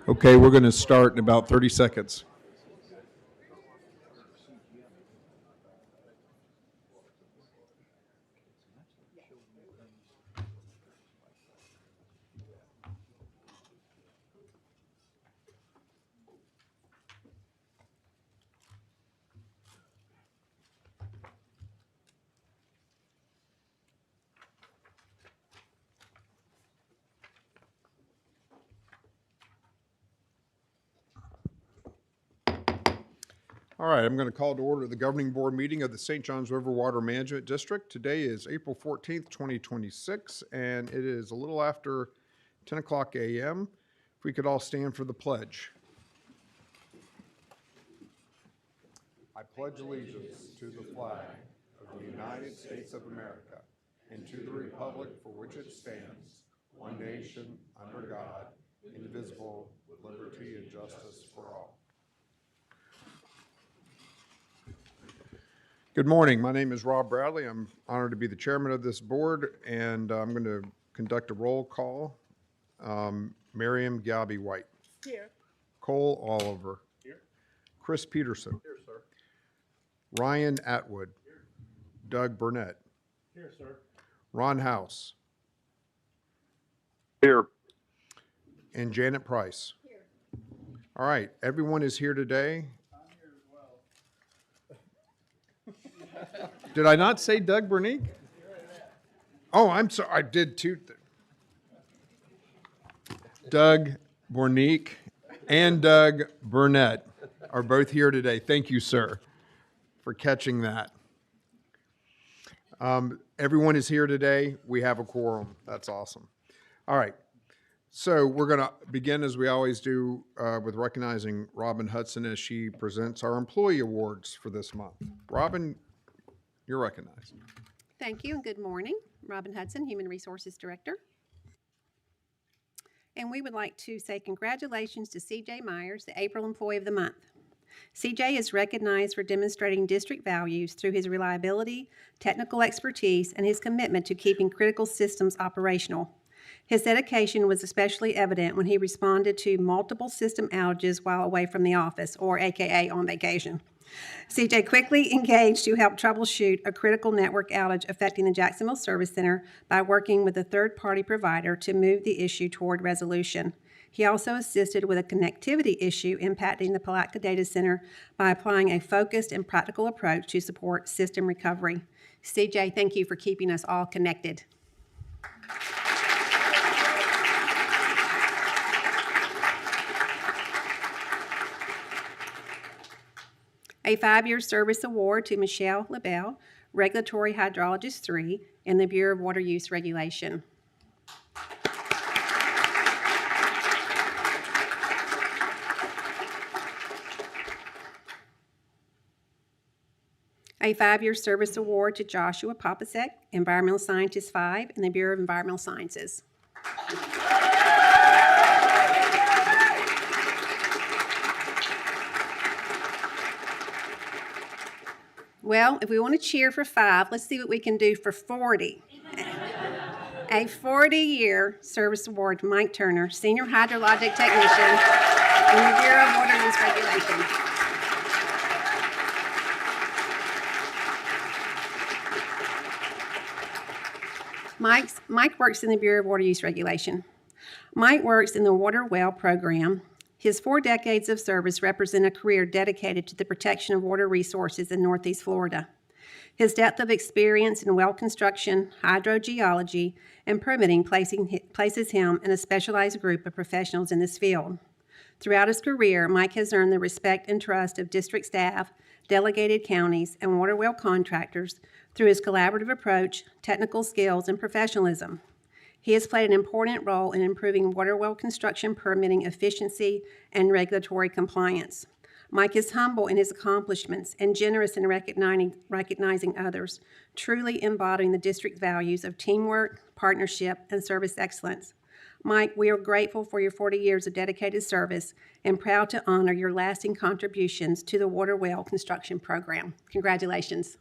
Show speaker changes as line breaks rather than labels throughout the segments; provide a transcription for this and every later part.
Okay, we're going to start in about 30 seconds. All right, I'm going to call to order the governing board meeting of the St. Johns River Water Management District. Today is April 14th, 2026, and it is a little after 10 o'clock a.m. If we could all stand for the pledge. I pledge allegiance to the flag of the United States of America and to the republic for which it stands, one nation, under God, indivisible, with liberty and justice for all. Good morning. My name is Rob Bradley. I'm honored to be the chairman of this board, and I'm going to conduct a roll call. Miriam Galby White.
Here.
Cole Oliver.
Here.
Chris Peterson.
Here, sir.
Ryan Atwood.
Here.
Doug Burnett.
Here, sir.
Ron House.
Here.
And Janet Price.
Here.
All right, everyone is here today.
I'm here as well.
Did I not say Doug Burnett? Oh, I'm sorry, I did too. Doug Bornick and Doug Burnett are both here today. Thank you, sir, for catching that. Everyone is here today. We have a quorum. That's awesome. All right. So we're going to begin, as we always do, with recognizing Robin Hudson as she presents our employee awards for this month. Robin, you're recognized.
Thank you and good morning. Robin Hudson, Human Resources Director. And we would like to say congratulations to CJ Myers, the April Employee of the Month. CJ is recognized for demonstrating district values through his reliability, technical expertise, and his commitment to keeping critical systems operational. His dedication was especially evident when he responded to multiple system outages while away from the office, or AKA on vacation. CJ quickly engaged to help troubleshoot a critical network outage affecting the Jacksonville Service Center by working with a third-party provider to move the issue toward resolution. He also assisted with a connectivity issue impacting the Palatka data center by applying a focused and practical approach to support system recovery. CJ, thank you for keeping us all connected. A 5-year service award to Michelle LaBelle, Regulatory Hydrologist 3 in the Bureau of Water Use Regulation. A 5-year service award to Joshua Popasek, Environmental Scientist 5 in the Bureau of Environmental Sciences. Well, if we want to cheer for 5, let's see what we can do for 40. A 40-year service award to Mike Turner, Senior Hydrologic Technician in the Bureau of Water Use Regulation. Mike works in the Bureau of Water Use Regulation. Mike works in the Water Well program. His 4 decades of service represent a career dedicated to the protection of water resources in Northeast Florida. His depth of experience in well construction, hydrogeology, and permitting places him in a specialized group of professionals in this field. Throughout his career, Mike has earned the respect and trust of district staff, delegated counties, and water well contractors through his collaborative approach, technical skills, and professionalism. He has played an important role in improving water well construction permitting efficiency and regulatory compliance. Mike is humble in his accomplishments and generous in recognizing others, truly embodying the district values of teamwork, partnership, and service excellence. Mike, we are grateful for your 40 years of dedicated service and proud to honor your lasting contributions to the water well construction program. Congratulations.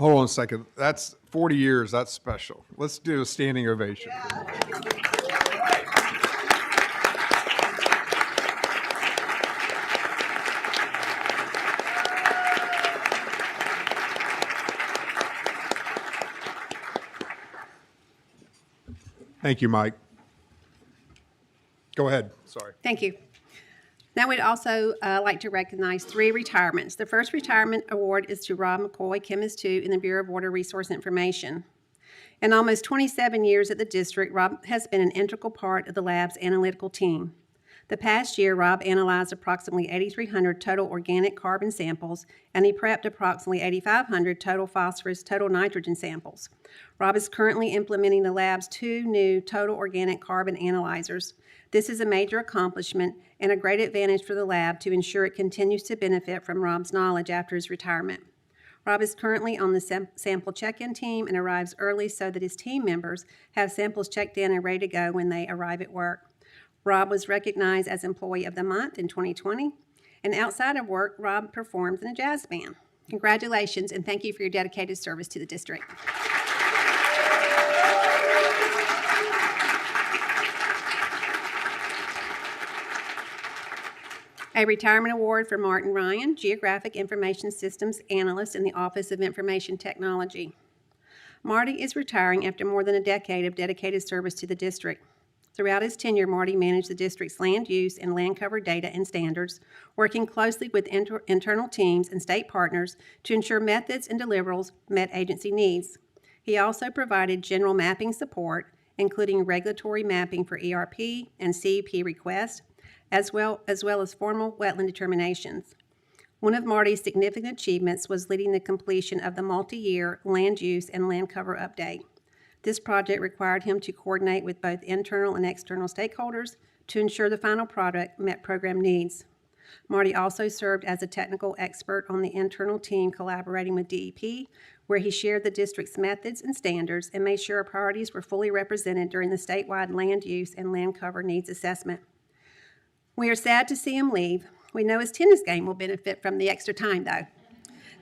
Hold on a second. That's 40 years. That's special. Let's do a standing ovation. Thank you, Mike. Go ahead. Sorry.
Thank you. Now we'd also like to recognize 3 retirements. The first retirement award is to Rob McCoy, Chemist 2 in the Bureau of Water Resource Information. In almost 27 years at the district, Rob has been an integral part of the lab's analytical team. The past year, Rob analyzed approximately 8,300 total organic carbon samples, and he prepped approximately 8,500 total phosphorus, total nitrogen samples. Rob is currently implementing the lab's 2 new total organic carbon analyzers. This is a major accomplishment and a great advantage for the lab to ensure it continues to benefit from Rob's knowledge after his retirement. Rob is currently on the sample check-in team and arrives early so that his team members have samples checked in and ready to go when they arrive at work. Rob was recognized as Employee of the Month in 2020, and outside of work, Rob performs in a jazz band. Congratulations, and thank you for your dedicated service to the district. A retirement award for Martin Ryan, Geographic Information Systems Analyst in the Office of Information Technology. Marty is retiring after more than a decade of dedicated service to the district. Throughout his tenure, Marty managed the district's land use and land cover data and standards, working closely with internal teams and state partners to ensure methods and deliverables met agency needs. He also provided general mapping support, including regulatory mapping for ERP and CEP requests, as well as formal wetland determinations. One of Marty's significant achievements was leading the completion of the multi-year land use and land cover update. This project required him to coordinate with both internal and external stakeholders to ensure the final product met program needs. Marty also served as a technical expert on the internal team collaborating with DEP, where he shared the district's methods and standards and made sure our priorities were fully represented during the statewide land use and land cover needs assessment. We are sad to see him leave. We know his tennis game will benefit from the extra time, though.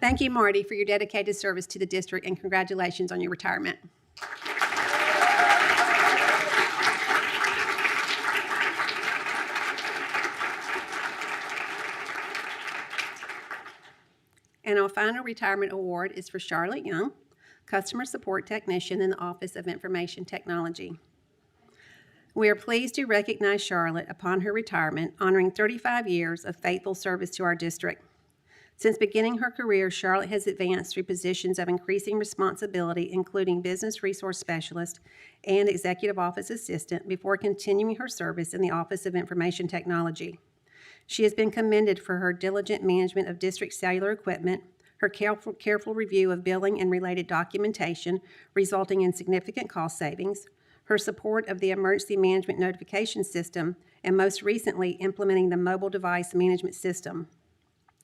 Thank you, Marty, for your dedicated service to the district, and congratulations on your retirement. And our final retirement award is for Charlotte Young, Customer Support Technician in the Office of Information Technology. We are pleased to recognize Charlotte upon her retirement, honoring 35 years of faithful service to our district. Since beginning her career, Charlotte has advanced through positions of increasing responsibility, including Business Resource Specialist and Executive Office Assistant, before continuing her service in the Office of Information Technology. She has been commended for her diligent management of district cellular equipment, her careful review of billing and related documentation, resulting in significant cost savings, her support of the emergency management notification system, and most recently, implementing the mobile device management system.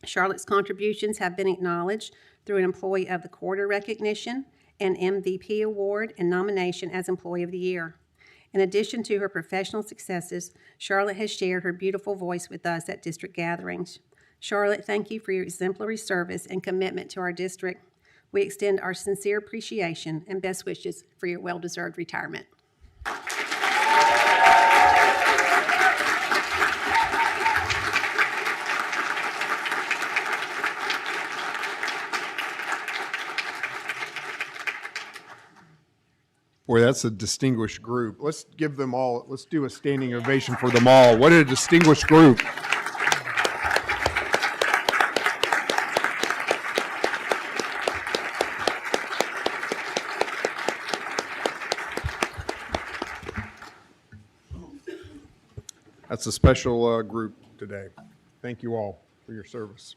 Charlotte's contributions have been acknowledged through an Employee of the Quarter recognition, an MVP award, and nomination as Employee of the Year. In addition to her professional successes, Charlotte has shared her beautiful voice with us at district gatherings. Charlotte, thank you for your exemplary service and commitment to our district. We extend our sincere appreciation and best wishes for your well-deserved retirement.
Boy, that's a distinguished group. Let's give them all, let's do a standing ovation for them all. What a distinguished group. That's a special group today. Thank you all for your service.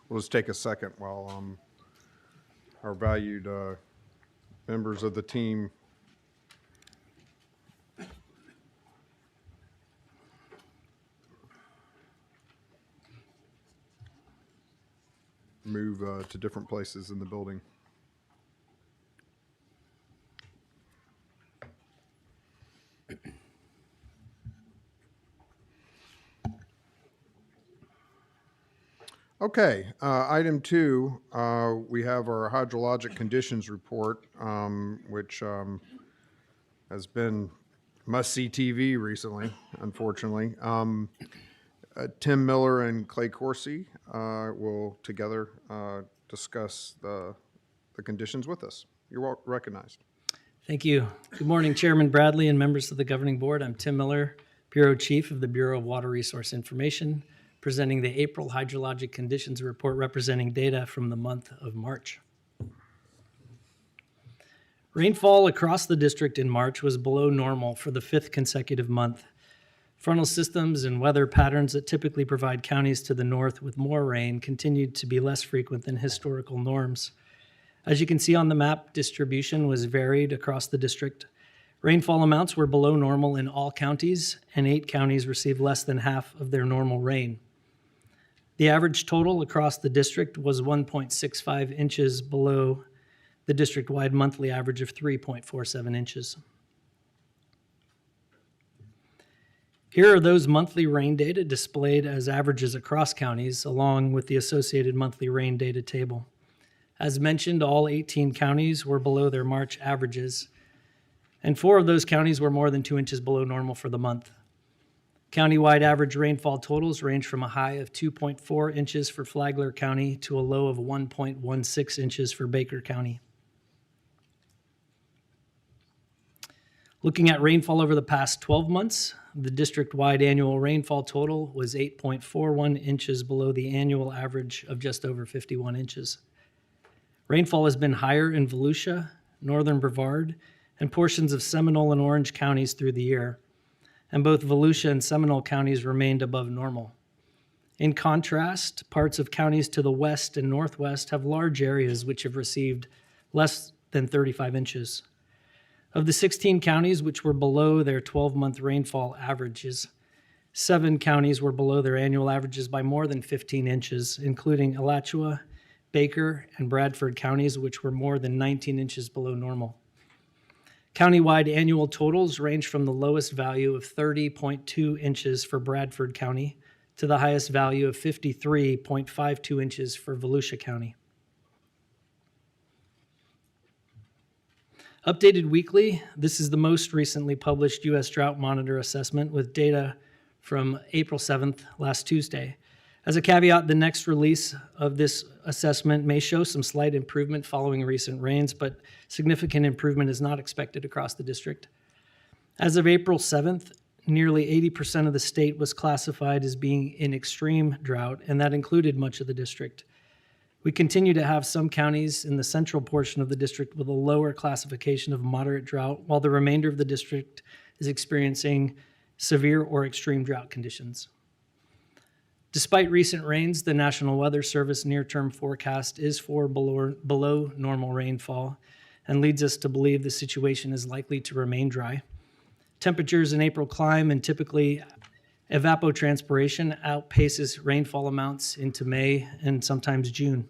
We'll just take a second while our valued members of the team move to different places in the building. Okay, item 2, we have our hydrologic conditions report, which has been must-see TV recently, unfortunately. Tim Miller and Clay Corsi will together discuss the conditions with us. You're recognized.
Thank you. Good morning, Chairman Bradley and members of the Governing Board. I'm Tim Miller, Bureau Chief of the Bureau of Water Resource Information, presenting the April Hydrologic Conditions Report representing data from the month of March. Rainfall across the district in March was below normal for the 5th consecutive month. Frontal systems and weather patterns that typically provide counties to the north with more rain continued to be less frequent than historical norms. As you can see on the map, distribution was varied across the district. Rainfall amounts were below normal in all counties, and 8 counties received less than half of their normal rain. The average total across the district was 1.65 inches below the district-wide monthly average of 3.47 inches. Here are those monthly rain data displayed as averages across counties, along with the associated monthly rain data table. As mentioned, all 18 counties were below their March averages, and 4 of those counties were more than 2 inches below normal for the month. Countywide average rainfall totals range from a high of 2.4 inches for Flagler County to a low of 1.16 inches for Baker County. Looking at rainfall over the past 12 months, the district-wide annual rainfall total was 8.41 inches below the annual average of just over 51 inches. Rainfall has been higher in Volusia, northern Brevard, and portions of Seminole and Orange counties through the year, and both Volusia and Seminole counties remained above normal. In contrast, parts of counties to the west and northwest have large areas which have received less than 35 inches. Of the 16 counties which were below their 12-month rainfall averages, 7 counties were below their annual averages by more than 15 inches, including Alachua, Baker, and Bradford counties, which were more than 19 inches below normal. Countywide annual totals range from the lowest value of 30.2 inches for Bradford County to the highest value of 53.52 inches for Volusia County. Updated weekly, this is the most recently published U.S. Drought Monitor assessment with data from April 7th, last Tuesday. As a caveat, the next release of this assessment may show some slight improvement following recent rains, but significant improvement is not expected across the district. As of April 7th, nearly 80% of the state was classified as being in extreme drought, and that included much of the district. We continue to have some counties in the central portion of the district with a lower classification of moderate drought, while the remainder of the district is experiencing severe or extreme drought conditions. Despite recent rains, the National Weather Service near-term forecast is for below normal rainfall and leads us to believe the situation is likely to remain dry. Temperatures in April climb, and typically evapotranspiration outpaces rainfall amounts into May and sometimes June.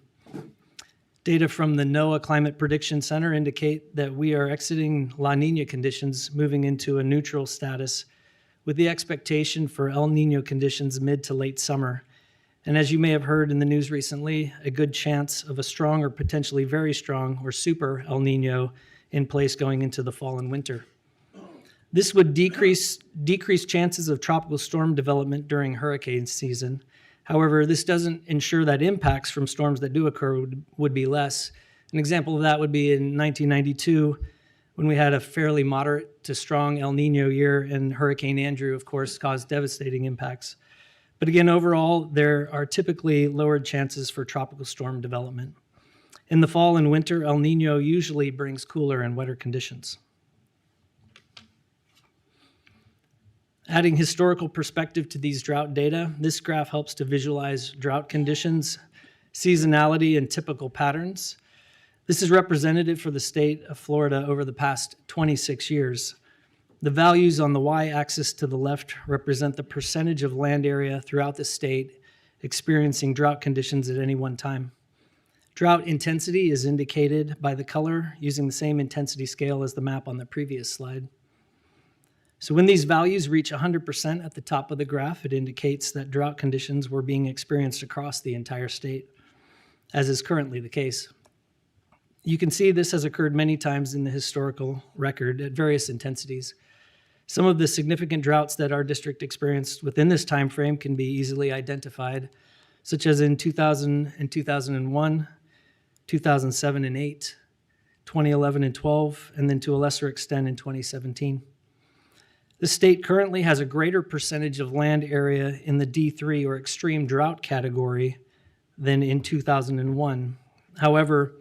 Data from the NOAA Climate Prediction Center indicate that we are exiting La Niña conditions, moving into a neutral status with the expectation for El Niño conditions mid to late summer. And as you may have heard in the news recently, a good chance of a strong or potentially very strong or super El Niño in place going into the fall and winter. This would decrease chances of tropical storm development during hurricane season. However, this doesn't ensure that impacts from storms that do occur would be less. An example of that would be in 1992, when we had a fairly moderate to strong El Niño year, and Hurricane Andrew, of course, caused devastating impacts. But again, overall, there are typically lowered chances for tropical storm development. In the fall and winter, El Niño usually brings cooler and wetter conditions. Adding historical perspective to these drought data, this graph helps to visualize drought conditions, seasonality, and typical patterns. This is representative for the state of Florida over the past 26 years. The values on the y-axis to the left represent the percentage of land area throughout the state experiencing drought conditions at any one time. Drought intensity is indicated by the color using the same intensity scale as the map on the previous slide. So when these values reach 100% at the top of the graph, it indicates that drought conditions were being experienced across the entire state, as is currently the case. You can see this has occurred many times in the historical record at various intensities. Some of the significant droughts that our district experienced within this time frame can be easily identified, such as in 2000 and 2001, 2007 and 8, 2011 and 12, and then to a lesser extent in 2017. The state currently has a greater percentage of land area in the D3 or extreme drought category than in 2001. However,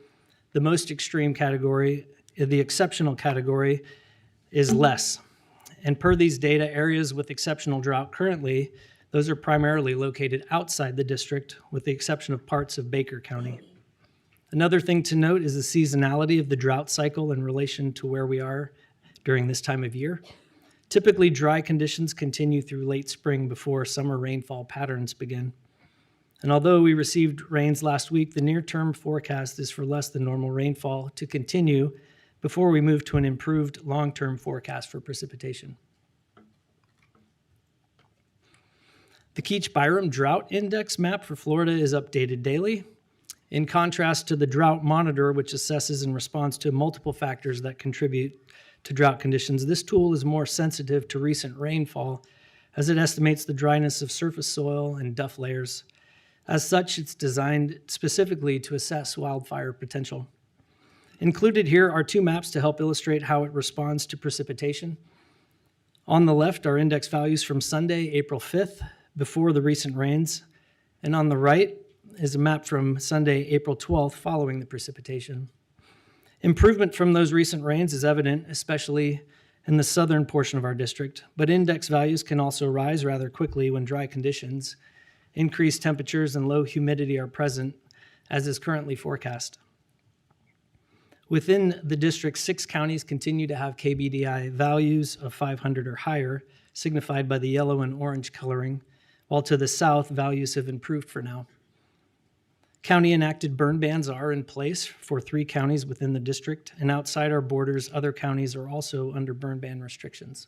the most extreme category, the exceptional category, is less. And per these data, areas with exceptional drought currently, those are primarily located outside the district, with the exception of parts of Baker County. Another thing to note is the seasonality of the drought cycle in relation to where we are during this time of year. Typically, dry conditions continue through late spring before summer rainfall patterns begin. And although we received rains last week, the near-term forecast is for less than normal rainfall to continue before we move to an improved long-term forecast for precipitation. The Keach-Byram Drought Index map for Florida is updated daily. In contrast to the Drought Monitor, which assesses and responds to multiple factors that contribute to drought conditions, this tool is more sensitive to recent rainfall as it estimates the dryness of surface soil and duff layers. As such, it's designed specifically to assess wildfire potential. Included here are two maps to help illustrate how it responds to precipitation. On the left are index values from Sunday, April 5th, before the recent rains, and on the right is a map from Sunday, April 12th, following the precipitation. Improvement from those recent rains is evident, especially in the southern portion of our district, but index values can also rise rather quickly when dry conditions, increased temperatures, and low humidity are present, as is currently forecast. Within the district, 6 counties continue to have KBDI values of 500 or higher, signified by the yellow and orange coloring, while to the south, values have improved for now. County-enacted burn bans are in place for 3 counties within the district, and outside our borders, other counties are also under burn ban restrictions.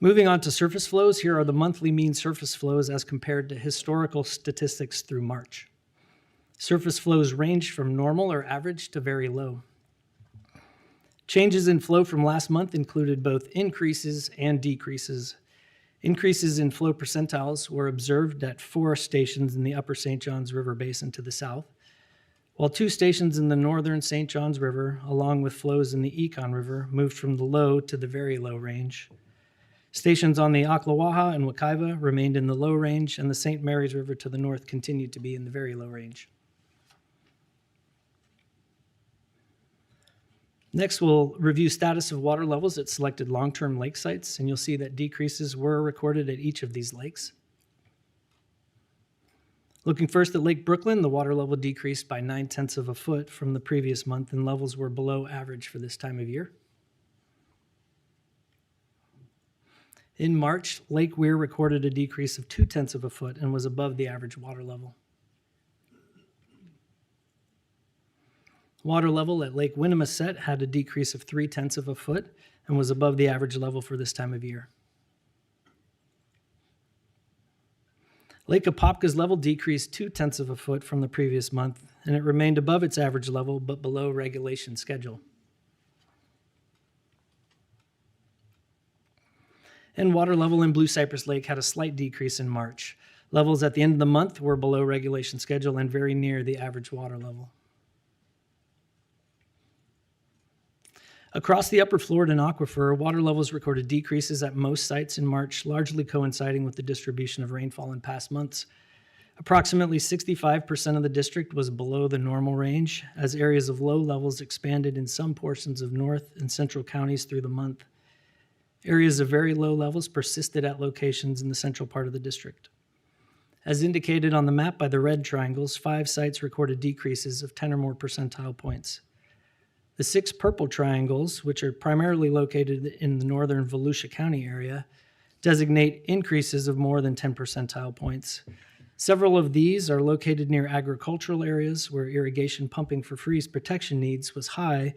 Moving on to surface flows, here are the monthly mean surface flows as compared to historical statistics through March. Surface flows range from normal or average to very low. Changes in flow from last month included both increases and decreases. Increases in flow percentiles were observed at 4 stations in the upper St. Johns River Basin to the south, while 2 stations in the northern St. Johns River, along with flows in the Econ River, moved from the low to the very low range. Stations on the Ocklawaha and Wekiva remained in the low range, and the St. Mary's River to the north continued to be in the very low range. Next, we'll review status of water levels at selected long-term lake sites, and you'll see that decreases were recorded at each of these lakes. Looking first at Lake Brooklyn, the water level decreased by 0.9 of a foot from the previous month, and levels were below average for this time of year. In March, Lake Weir recorded a decrease of 0.2 of a foot and was above the average water level. Water level at Lake Winnimisset had a decrease of 0.3 of a foot and was above the average level for this time of year. Lake Apopka's level decreased 0.2 of a foot from the previous month, and it remained above its average level but below regulation schedule. And water level in Blue Cypress Lake had a slight decrease in March. Levels at the end of the month were below regulation schedule and very near the average water level. Across the upper Floridan aquifer, water levels recorded decreases at most sites in March, largely coinciding with the distribution of rainfall in past months. Approximately 65% of the district was below the normal range, as areas of low levels expanded in some portions of North and Central counties through the month. Areas of very low levels persisted at locations in the central part of the district. As indicated on the map by the red triangles, 5 sites recorded decreases of 10 or more percentile points. The 6 purple triangles, which are primarily located in the northern Volusia County area, designate increases of more than 10 percentile points. Several of these are located near agricultural areas where irrigation pumping for freeze protection needs was high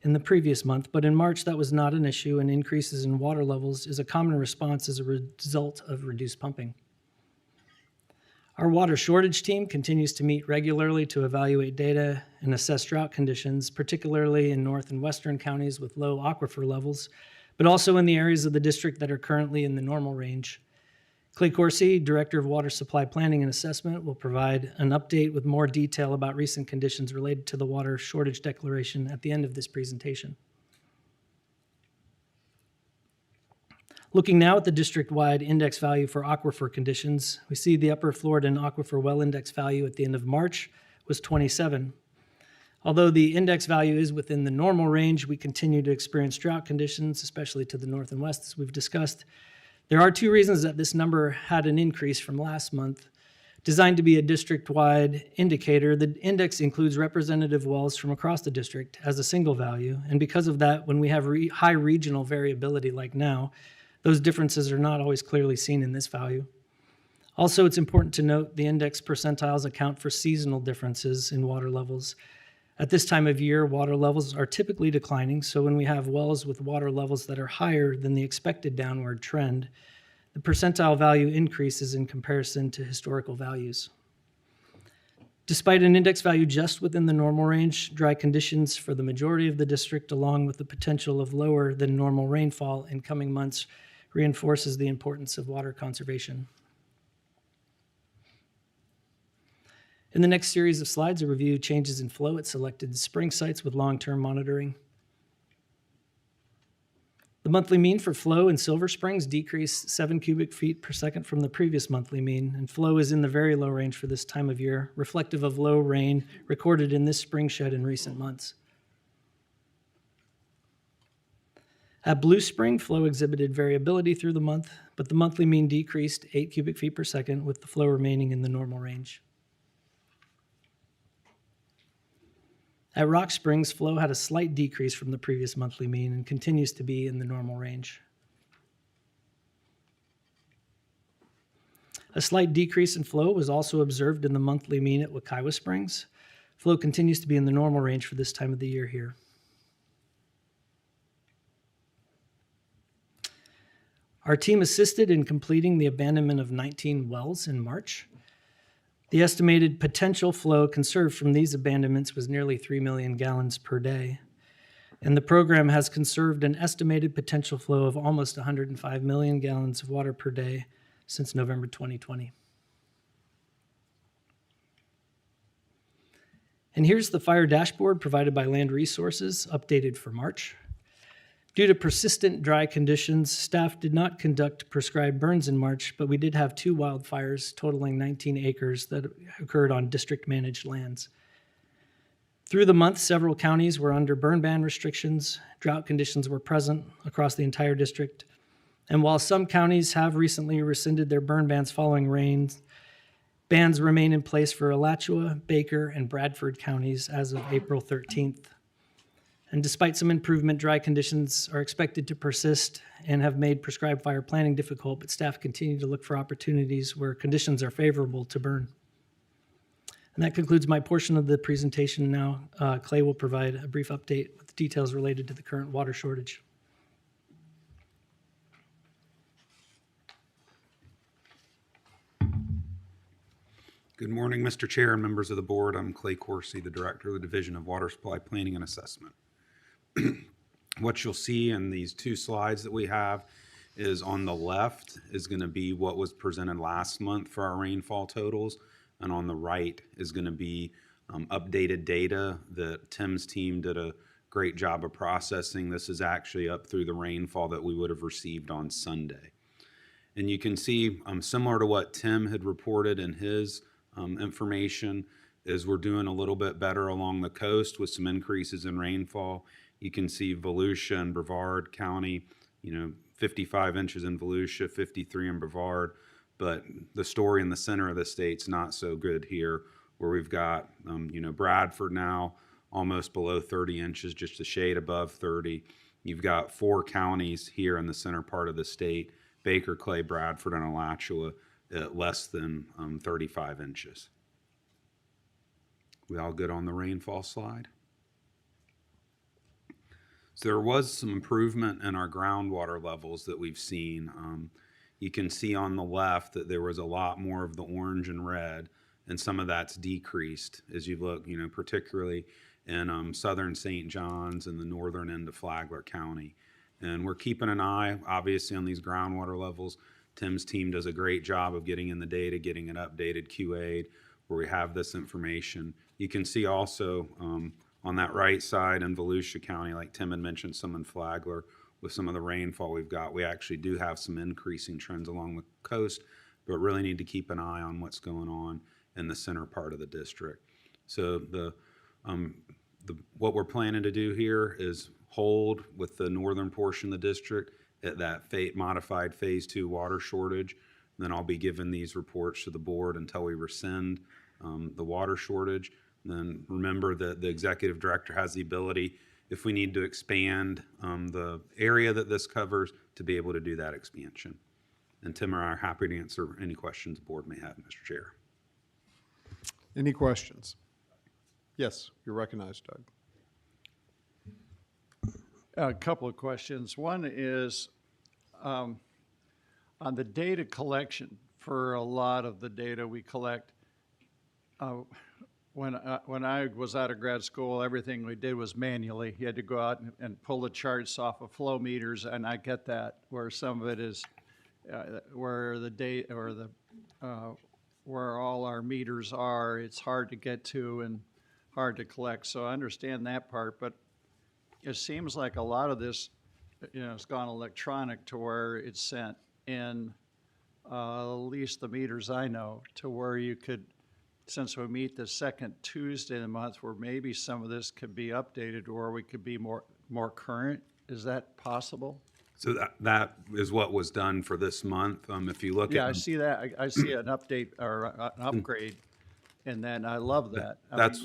in the previous month, but in March that was not an issue, and increases in water levels is a common response as a result of reduced pumping. Our water shortage team continues to meet regularly to evaluate data and assess drought conditions, particularly in north and western counties with low aquifer levels, but also in the areas of the district that are currently in the normal range. Clay Corsi, Director of Water Supply Planning and Assessment, will provide an update with more detail about recent conditions related to the water shortage declaration at the end of this presentation. Looking now at the district-wide index value for aquifer conditions, we see the Upper Florida Aquifer Well Index value at the end of March was 27. Although the index value is within the normal range, we continue to experience drought conditions, especially to the north and west, as we've discussed. There are two reasons that this number had an increase from last month. Designed to be a district-wide indicator, the index includes representative wells from across the district as a single value, and because of that, when we have high regional variability like now, those differences are not always clearly seen in this value. Also, it's important to note the index percentiles account for seasonal differences in water levels. At this time of year, water levels are typically declining, so when we have wells with water levels that are higher than the expected downward trend, the percentile value increases in comparison to historical values. Despite an index value just within the normal range, dry conditions for the majority of the district, along with the potential of lower than normal rainfall in coming months, reinforces the importance of water conservation. In the next series of slides, I review changes in flow at selected spring sites with long-term monitoring. The monthly mean for flow in Silver Springs decreased 7 cubic feet per second from the previous monthly mean, and flow is in the very low range for this time of year, reflective of low rain recorded in this spring shed in recent months. At Blue Spring, flow exhibited variability through the month, but the monthly mean decreased 8 cubic feet per second, with the flow remaining in the normal range. At Rock Springs, flow had a slight decrease from the previous monthly mean and continues to be in the normal range. A slight decrease in flow was also observed in the monthly mean at Wekiwa Springs. Flow continues to be in the normal range for this time of the year here. Our team assisted in completing the abandonment of 19 wells in March. The estimated potential flow conserved from these abandonments was nearly 3 million gallons per day, and the program has conserved an estimated potential flow of almost 105 million gallons of water per day since November 2020. And here's the fire dashboard provided by Land Resources, updated for March. Due to persistent dry conditions, staff did not conduct prescribed burns in March, but we did have 2 wildfires totaling 19 acres that occurred on district-managed lands. Through the month, several counties were under burn ban restrictions. Drought conditions were present across the entire district. And while some counties have recently rescinded their burn bans following rains, bans remain in place for Alachua, Baker, and Bradford counties as of April 13th. And despite some improvement, dry conditions are expected to persist and have made prescribed fire planning difficult, but staff continue to look for opportunities where conditions are favorable to burn. And that concludes my portion of the presentation. Now, Clay will provide a brief update with details related to the current water shortage.
Good morning, Mr. Chair and members of the board. I'm Clay Corsi, the Director of the Division of Water Supply Planning and Assessment. What you'll see in these 2 slides that we have is on the left is going to be what was presented last month for our rainfall totals, and on the right is going to be updated data that Tim's team did a great job of processing. This is actually up through the rainfall that we would have received on Sunday. And you can see, similar to what Tim had reported in his information, is we're doing a little bit better along the coast with some increases in rainfall. You can see Volusia and Brevard County, 55 inches in Volusia, 53 in Brevard, but the story in the center of the state's not so good here, where we've got, Bradford now almost below 30 inches, just a shade above 30. You've got 4 counties here in the center part of the state, Baker, Clay, Bradford, and Alachua, at less than 35 inches. We all good on the rainfall slide? So there was some improvement in our groundwater levels that we've seen. You can see on the left that there was a lot more of the orange and red, and some of that's decreased as you look, particularly in southern St. John's and the northern end of Flagler County. And we're keeping an eye, obviously, on these groundwater levels. Tim's team does a great job of getting in the data, getting it updated, QA'd, where we have this information. You can see also on that right side in Volusia County, like Tim had mentioned, some in Flagler, with some of the rainfall we've got, we actually do have some increasing trends along the coast, but really need to keep an eye on what's going on in the center part of the district. So what we're planning to do here is hold with the northern portion of the district at that modified phase 2 water shortage. Then I'll be giving these reports to the board until we rescind the water shortage. And then remember that the executive director has the ability, if we need to expand the area that this covers, to be able to do that expansion. And Tim and I are happy to answer any questions the board may have, Mr. Chair.
Any questions? Yes, you're recognized, Doug.
A couple of questions. One is on the data collection. For a lot of the data we collect, when I was out of grad school, everything we did was manually. You had to go out and pull the charts off of flow meters, and I get that. Where some of it is where the data or the where all our meters are, it's hard to get to and hard to collect. So I understand that part, but it seems like a lot of this, it's gone electronic to where it's sent in, at least the meters I know, to where you could, since we meet the second Tuesday of the month, where maybe some of this could be updated or we could be more current. Is that possible?
So that is what was done for this month. If you look
Yeah,
at
I see that. I see an update or an upgrade, and then I love that. I mean,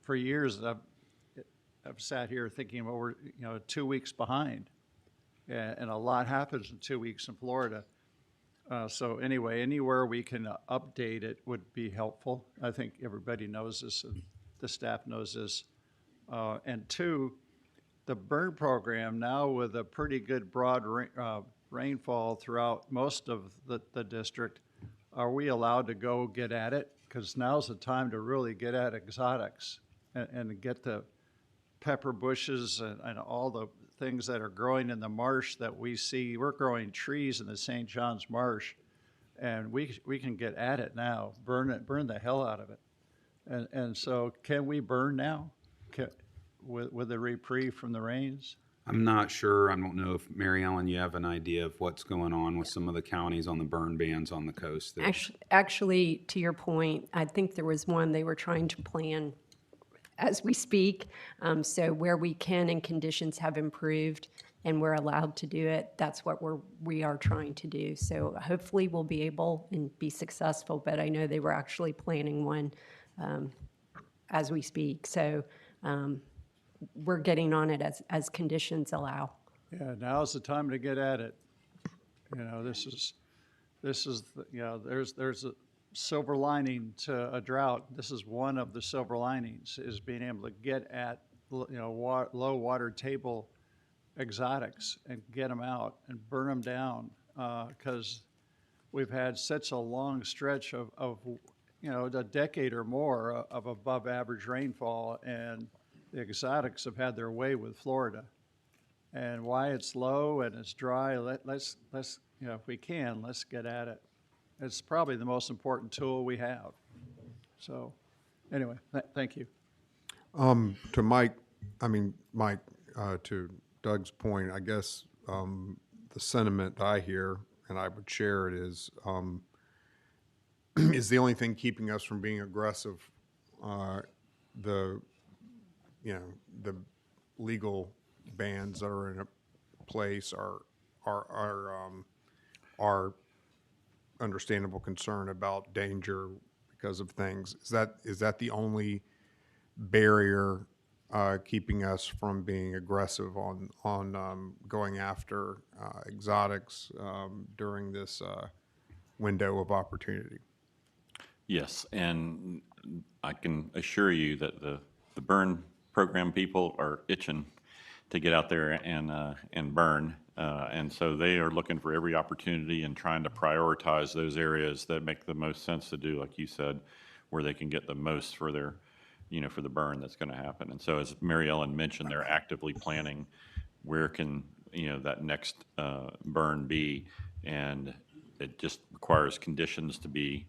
for years, I've sat here thinking, well, we're 2 weeks behind, and a lot happens in 2 weeks in Florida. So anyway, anywhere we can update it would be helpful. I think everybody knows this, and the staff knows this. And two, the burn program now with a pretty good broad rainfall throughout most of the district, are we allowed to go get at it? Because now's the time to really get at exotics and get the pepper bushes and all the things that are growing in the marsh that we see. We're growing trees in the St. John's Marsh, and we can get at it now, burn the hell out of it. And so can we burn now with the reprieve from the rains?
I'm not sure. I don't know if, Mary Ellen, you have an idea of what's going on with some of the counties on the burn bans on the coast there.
Actually, to your point, I think there was one they were trying to plan as we speak. So where we can and conditions have improved and we're allowed to do it, that's what we are trying to do. So hopefully we'll be able and be successful, but I know they were actually planning one as we speak. So we're getting on it as conditions allow.
Yeah, now's the time to get at it. This is there's a silver lining to a drought. This is one of the silver linings, is being able to get at low water table exotics and get them out and burn them down, because we've had such a long stretch of a decade or more of above average rainfall, and the exotics have had their way with Florida. And why it's low and it's dry, let's if we can, let's get at it. It's probably the most important tool we have. So anyway, thank you.
To Mike, to Doug's point, I guess the sentiment I hear, and I would share it, is the only thing keeping us from being aggressive. The legal bans that are in place are understandable concern about danger because of things. Is that the only barrier keeping us from being aggressive on going after exotics during this window of opportunity?
Yes, and I can assure you that the burn program people are itching to get out there and burn. And so they are looking for every opportunity and trying to prioritize those areas that make the most sense to do, like you said, where they can get the most for their, for the burn that's going to happen. And so as Mary Ellen mentioned, they're actively planning where can, that next burn be. And it just requires conditions to be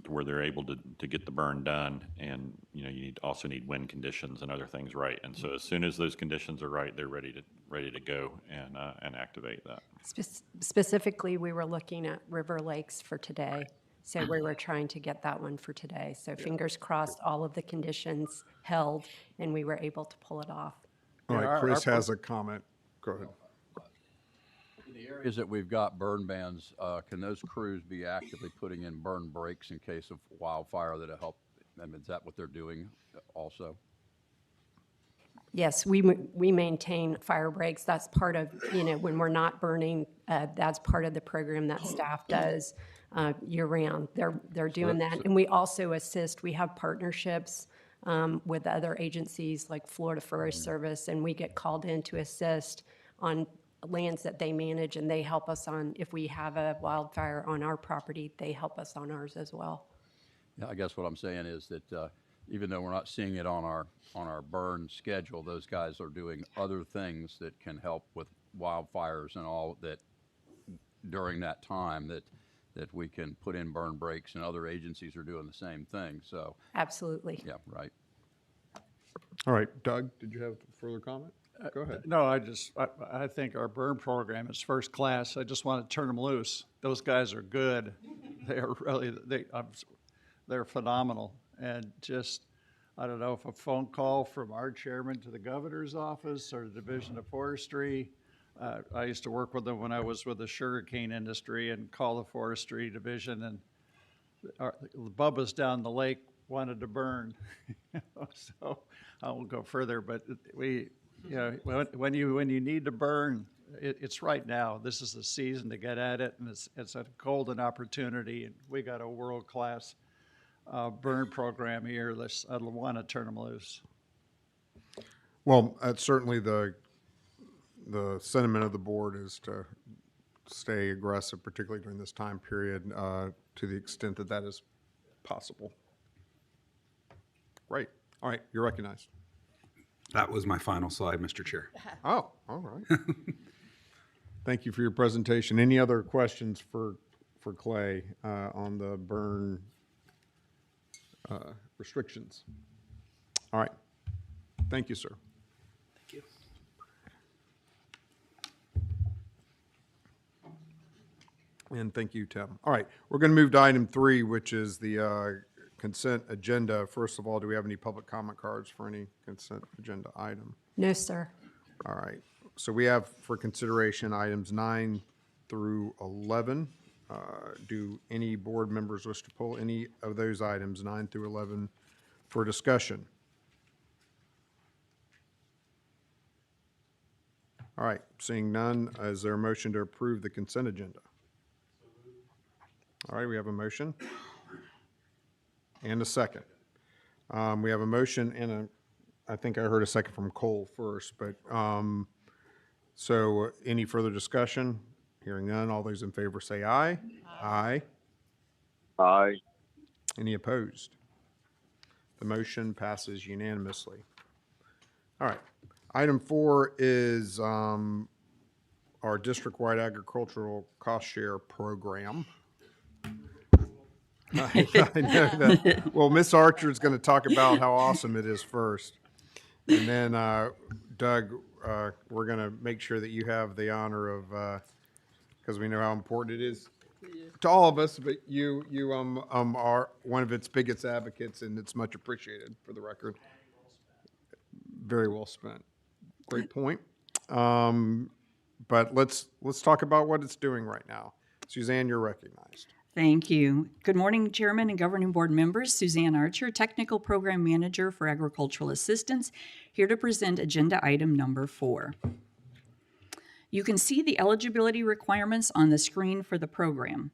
where they're able to get the burn done. And, you also need wind conditions and other things right. And so as soon as those conditions are right, they're ready to go and activate that.
Specifically, we were looking at River Lakes for today. So we were trying to get that one for today. So fingers crossed, all of the conditions held, and we were able to pull it off.
All
Yeah,
right, Chris has a comment. Go ahead.
In the areas that we've got burn bans, can those crews be actively putting in burn breaks in case of wildfire that'll help? I mean, is that what they're doing also?
Yes, we maintain fire breaks. That's part of, when we're not burning, that's part of the program that staff does year-round. They're doing that. And we also assist, we have partnerships with other agencies like Florida Forest Service, and we get called in to assist on lands that they manage, and they help us on, if we have a wildfire on our property, they help us on ours as well.
Yeah, I guess what I'm saying is that even though we're not seeing it on our burn schedule, those guys are doing other things that can help with wildfires and all that during that time that we can put in burn breaks, and other agencies are doing the same thing. So,
Absolutely.
yeah, right.
All right, Doug, did you have further comment? Go ahead.
No, I think our burn program is first class. I just want to turn them loose. Those guys are good. They are really, they're phenomenal. And just, I don't know if a phone call from our chairman to the governor's office or the Division of Forestry. I used to work with them when I was with the sugarcane industry and call the forestry division, and Bubba's down the lake wanted to burn. So I won't go further, but when you need to burn, it's right now. This is the season to get at it, and it's a golden opportunity. And we got a world-class burn program here. I want to turn them loose.
Well, certainly the sentiment of the board is to stay aggressive, particularly during this time period, to the extent that that is possible. Great. All right, you're recognized.
That was my final slide, Mr. Chair.
Oh, all right. Thank you for your presentation. Any other questions for Clay on the burn restrictions? All right. Thank you, sir.
Thank you.
And thank you, Tim. All right, we're going to move to item 3, which is the consent agenda. First of all, do we have any public comment cards for any consent agenda item?
No, sir.
All right, so we have for consideration items 9 through 11. Do any board members wish to pull any of those items, 9 through 11, for discussion? All right, seeing none, is there a motion to approve the consent agenda? All right, we have a motion and a second. We have a motion and I think I heard a second from Cole first, but, so any further discussion? Hearing none, all those in favor say aye. Aye.
Aye.
Any opposed? The motion passes unanimously. All right. Item 4 is our district-wide agricultural cost share program. I know that. Well, Miss Archer is going to talk about how awesome it is first. And then, Doug, we're going to make sure that you have the honor of, because we know how important it is to all of us, but you are one of its biggest advocates, and it's much appreciated, for the record. Very well spent. Great point. But let's talk about what it's doing right now. Suzanne, you're recognized.
Thank you. Good morning, Chairman and Governing Board members. Suzanne Archer, Technical Program Manager for Agricultural Assistance, here to present agenda item number 4. You can see the eligibility requirements on the screen for the program.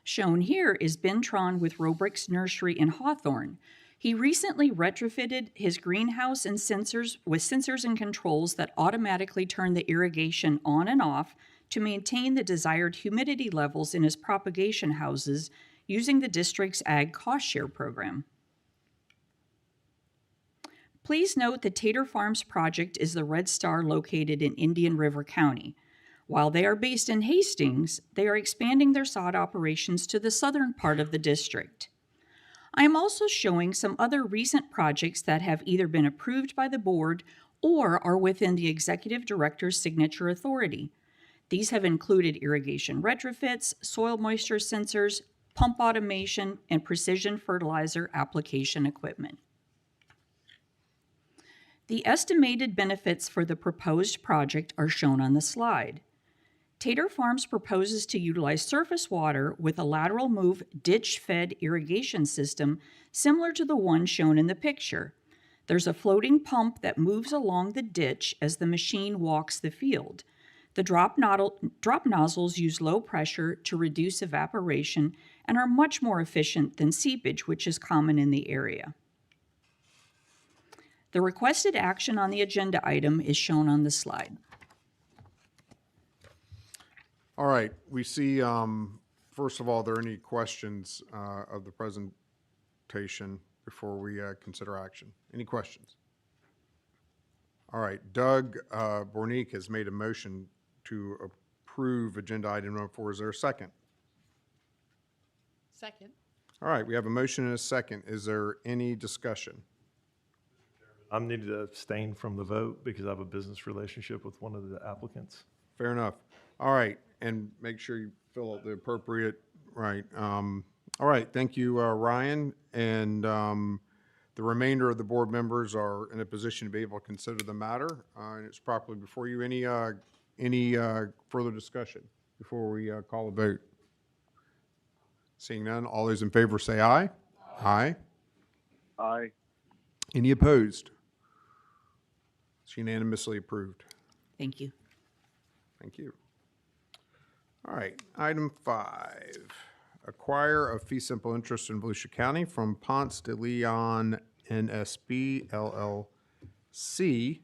Shown here is Ben Tron with Robrix Nursery in Hawthorne. He recently retrofitted his greenhouse and sensors and controls that automatically turn the irrigation on and off to maintain the desired humidity levels in his propagation houses using the district's Ag Cost Share program. Please note the Tater Farms project is the Red Star located in Indian River County. While they are based in Hastings, they are expanding their sod operations to the southern part of the district. I am also showing some other recent projects that have either been approved by the board or are within the executive director's signature authority. These have included irrigation retrofits, soil moisture sensors, pump automation, and precision fertilizer application equipment. The estimated benefits for the proposed project are shown on the slide. Tater Farms proposes to utilize surface water with a lateral move ditch-fed irrigation system similar to the one shown in the picture. There's a floating pump that moves along the ditch as the machine walks the field. The drop nozzles use low pressure to reduce evaporation and are much more efficient than seepage, which is common in the area. The requested action on the agenda item is shown on the slide.
All right, we see, first of all, are there any questions of the presentation before we consider action? Any questions? All right, Doug Bornick has made a motion to approve agenda item number 4. Is there a second?
Second.
All right, we have a motion and a second. Is there any discussion?
I'm needed to abstain from the vote because I have a business relationship with one of the applicants.
Fair enough. All right, and make sure you fill out the appropriate, right. All right, thank you, Ryan. And the remainder of the board members are in a position to be able to consider the matter. And it's properly before you. Any further discussion before we call a vote? Seeing none, all those in favor say aye. Aye.
Aye.
Any opposed? It's unanimously approved.
Thank you.
Thank you. All right, item 5, acquire a fee simple interest in Volusia County from Ponce de Leon NSB LLC.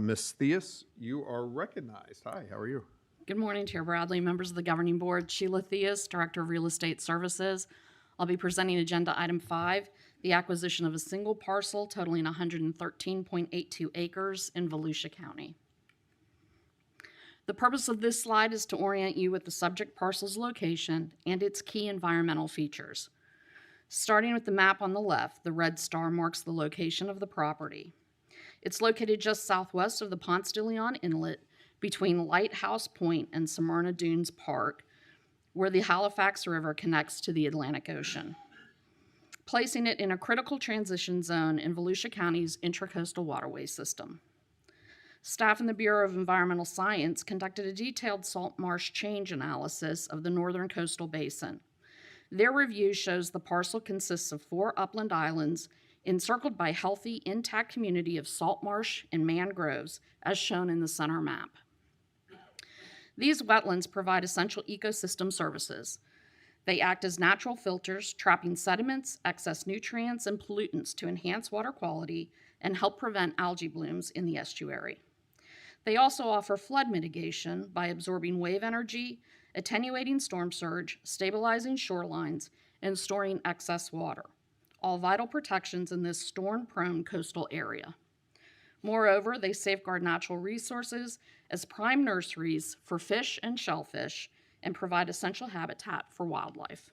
Ms. Theus, you are recognized. Hi, how are you?
Good morning, Chair Bradley, members of the governing board. Sheila Theus, Director of Real Estate Services. I'll be presenting agenda item 5, the acquisition of a single parcel totaling 113.82 acres in Volusia County. The purpose of this slide is to orient you with the subject parcel's location and its key environmental features. Starting with the map on the left, the red star marks the location of the property. It's located just southwest of the Ponce de Leon Inlet between Lighthouse Point and Smyrna Dunes Park, where the Halifax River connects to the Atlantic Ocean, placing it in a critical transition zone in Volusia County's intracoastal waterway system. Staff in the Bureau of Environmental Science conducted a detailed salt marsh change analysis of the northern coastal basin. Their review shows the parcel consists of 4 upland islands encircled by healthy, intact community of salt marsh and mangroves, as shown in the center map. These wetlands provide essential ecosystem services. They act as natural filters, trapping sediments, excess nutrients, and pollutants to enhance water quality and help prevent algae blooms in the estuary. They also offer flood mitigation by absorbing wave energy, attenuating storm surge, stabilizing shorelines, and storing excess water, all vital protections in this storm-prone coastal area. Moreover, they safeguard natural resources as prime nurseries for fish and shellfish and provide essential habitat for wildlife.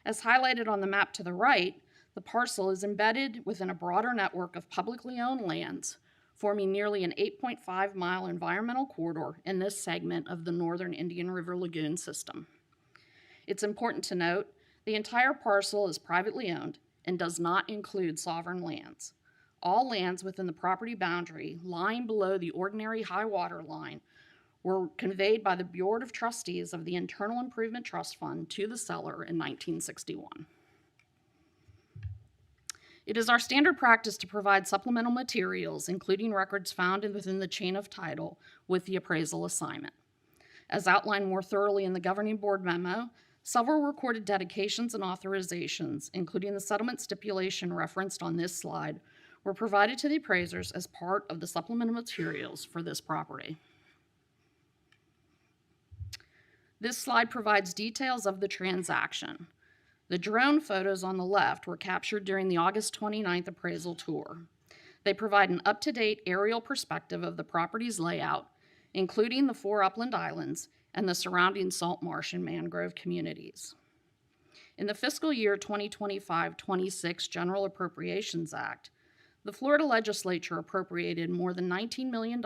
As highlighted on the map to the right, the parcel is embedded within a broader network of publicly owned lands, forming nearly an 8.5-mile environmental corridor in this segment of the northern Indian River Lagoon system. It's important to note the entire parcel is privately owned and does not include sovereign lands. All lands within the property boundary lying below the ordinary high water line were conveyed by the Board of Trustees of the Internal Improvement Trust Fund to the seller in 1961. It is our standard practice to provide supplemental materials, including records found within the chain of title, with the appraisal assignment. As outlined more thoroughly in the governing board memo, Several recorded dedications and authorizations, including the settlement stipulation referenced on this slide, were provided to the appraisers as part of the supplemental materials for this property. This slide provides details of the transaction. The drone photos on the left were captured during the August 29th appraisal tour. They provide an up-to-date aerial perspective of the property's layout, including the 4 upland islands and the surrounding salt marsh and mangrove communities. In the fiscal year 2025-26 General Appropriations Act, the Florida legislature appropriated more than $19 million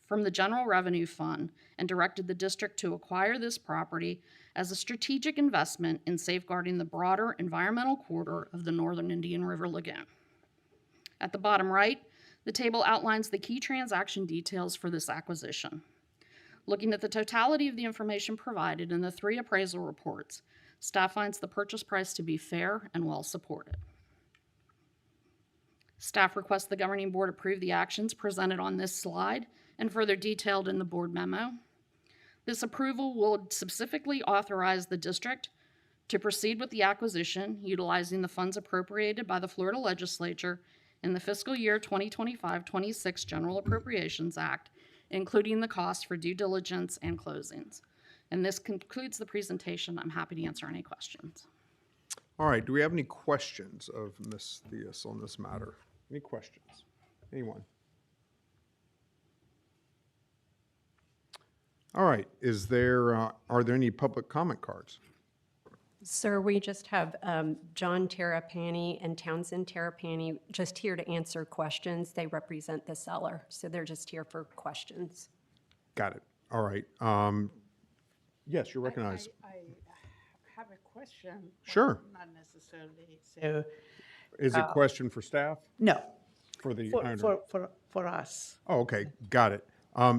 from the General Revenue Fund and directed the district to acquire this property as a strategic investment in safeguarding the broader environmental corridor of the northern Indian River Lagoon. At the bottom right, the table outlines the key transaction details for this acquisition. Looking at the totality of the information provided in the 3 appraisal reports, staff finds the purchase price to be fair and well supported. Staff requests the governing board approve the actions presented on this slide and further detailed in the board memo. This approval will specifically authorize the district to proceed with the acquisition utilizing the funds appropriated by the Florida legislature in the fiscal year 2025-26 General Appropriations Act, including the cost for due diligence and closings. And this concludes the presentation. I'm happy to answer any questions.
All right, do we have any questions of Ms. Theus on this matter? Any questions? Anyone? All right, are there any public comment cards?
Sir, we just have John Terrapini and Townsend Terrapini just here to answer questions. They represent the seller, so they're just here for questions.
Got it. All right. Yes, you're recognized.
I have a question.
Sure.
Not necessarily. So,
Is it a question for staff?
no,
For the
for,
owner?
for us.
Oh, okay, got it.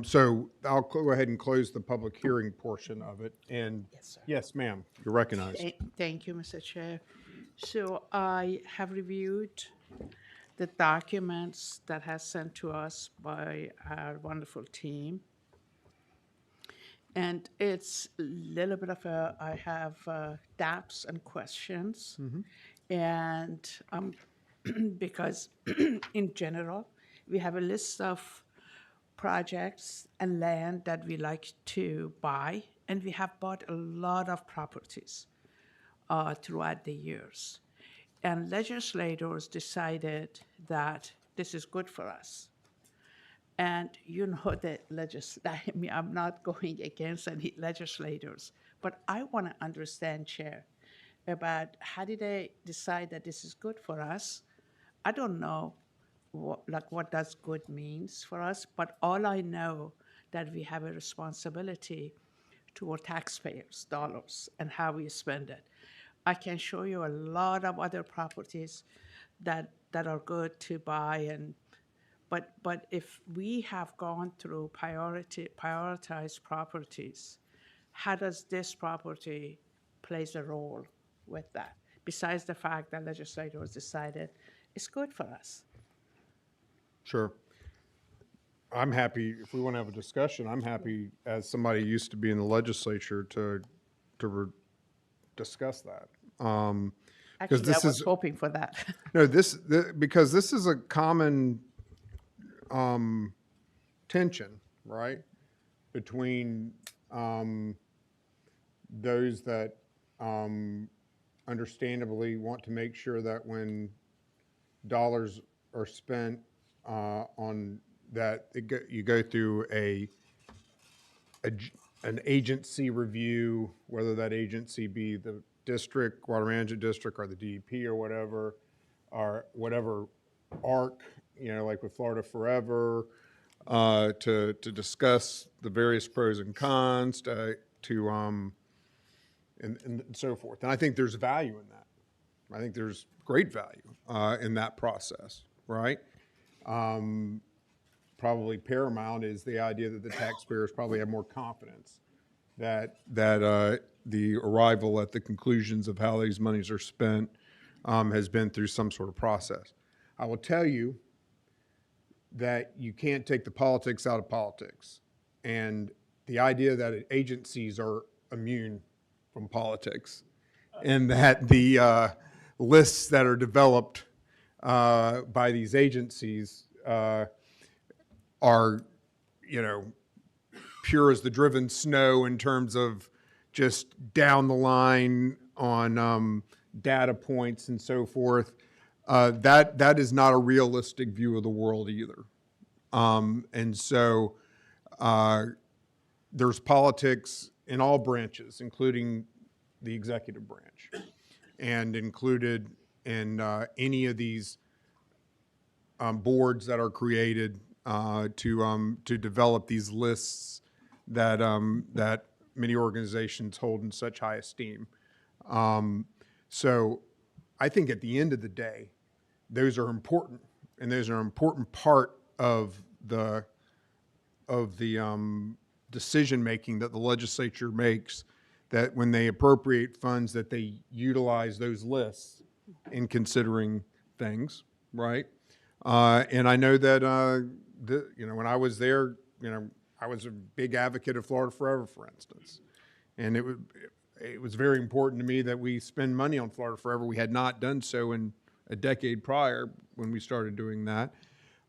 So I'll go ahead and close the public hearing portion of it. And
Yes, sir.
yes, ma'am, you're recognized.
Thank you, Mr. Chair. So I have reviewed the documents that has sent to us by our wonderful team. And it's a little bit of I have doubts and questions. And because in general, we have a list of projects and land that we like to buy, and we have bought a lot of properties throughout the years. And legislators decided that this is good for us. And you know that I'm not going against any legislators, but I want to understand, Chair, about how did they decide that this is good for us. I don't know what does good means for us, but all I know that we have a responsibility toward taxpayers' dollars and how we spend it. I can show you a lot of other properties that are good to buy, but if we have gone through prioritized properties, how does this property plays a role with that? Besides the fact that legislators decided it's good for us.
Sure. I'm happy, if we want to have a discussion, I'm happy, as somebody who used to be in the legislature, to discuss that.
Actually,
this
I was
is-
hoping for that.
No, because this is a common tension, right? Between those that understandably want to make sure that when dollars are spent on that, you go through an agency review, whether that agency be the district, water management district, or the DEP or whatever ARC, like with Florida Forever, to discuss the various pros and cons, and so forth. And I think there's value in that. I think there's great value in that process, right? Probably paramount is the idea that the taxpayers probably have more confidence that the arrival at the conclusions of how these monies are spent has been through some sort of process. I will tell you that you can't take the politics out of politics. And the idea that agencies are immune from politics, in that the lists that are developed by these agencies are, pure as the driven snow in terms of just down the line on data points and so forth. That is not a realistic view of the world either. And so there's politics in all branches, including the executive branch, and included in any of these boards that are created to develop these lists that that many organizations hold in such high esteem. So I think at the end of the day, those are important, and those are an important part of the decision making that the legislature makes, that when they appropriate funds, that they utilize those lists in considering things, right? And I know that when I was there, I was a big advocate of Florida Forever, for instance, and it was very important to me that we spend money on Florida Forever. We had not done so in a decade prior when we started doing that.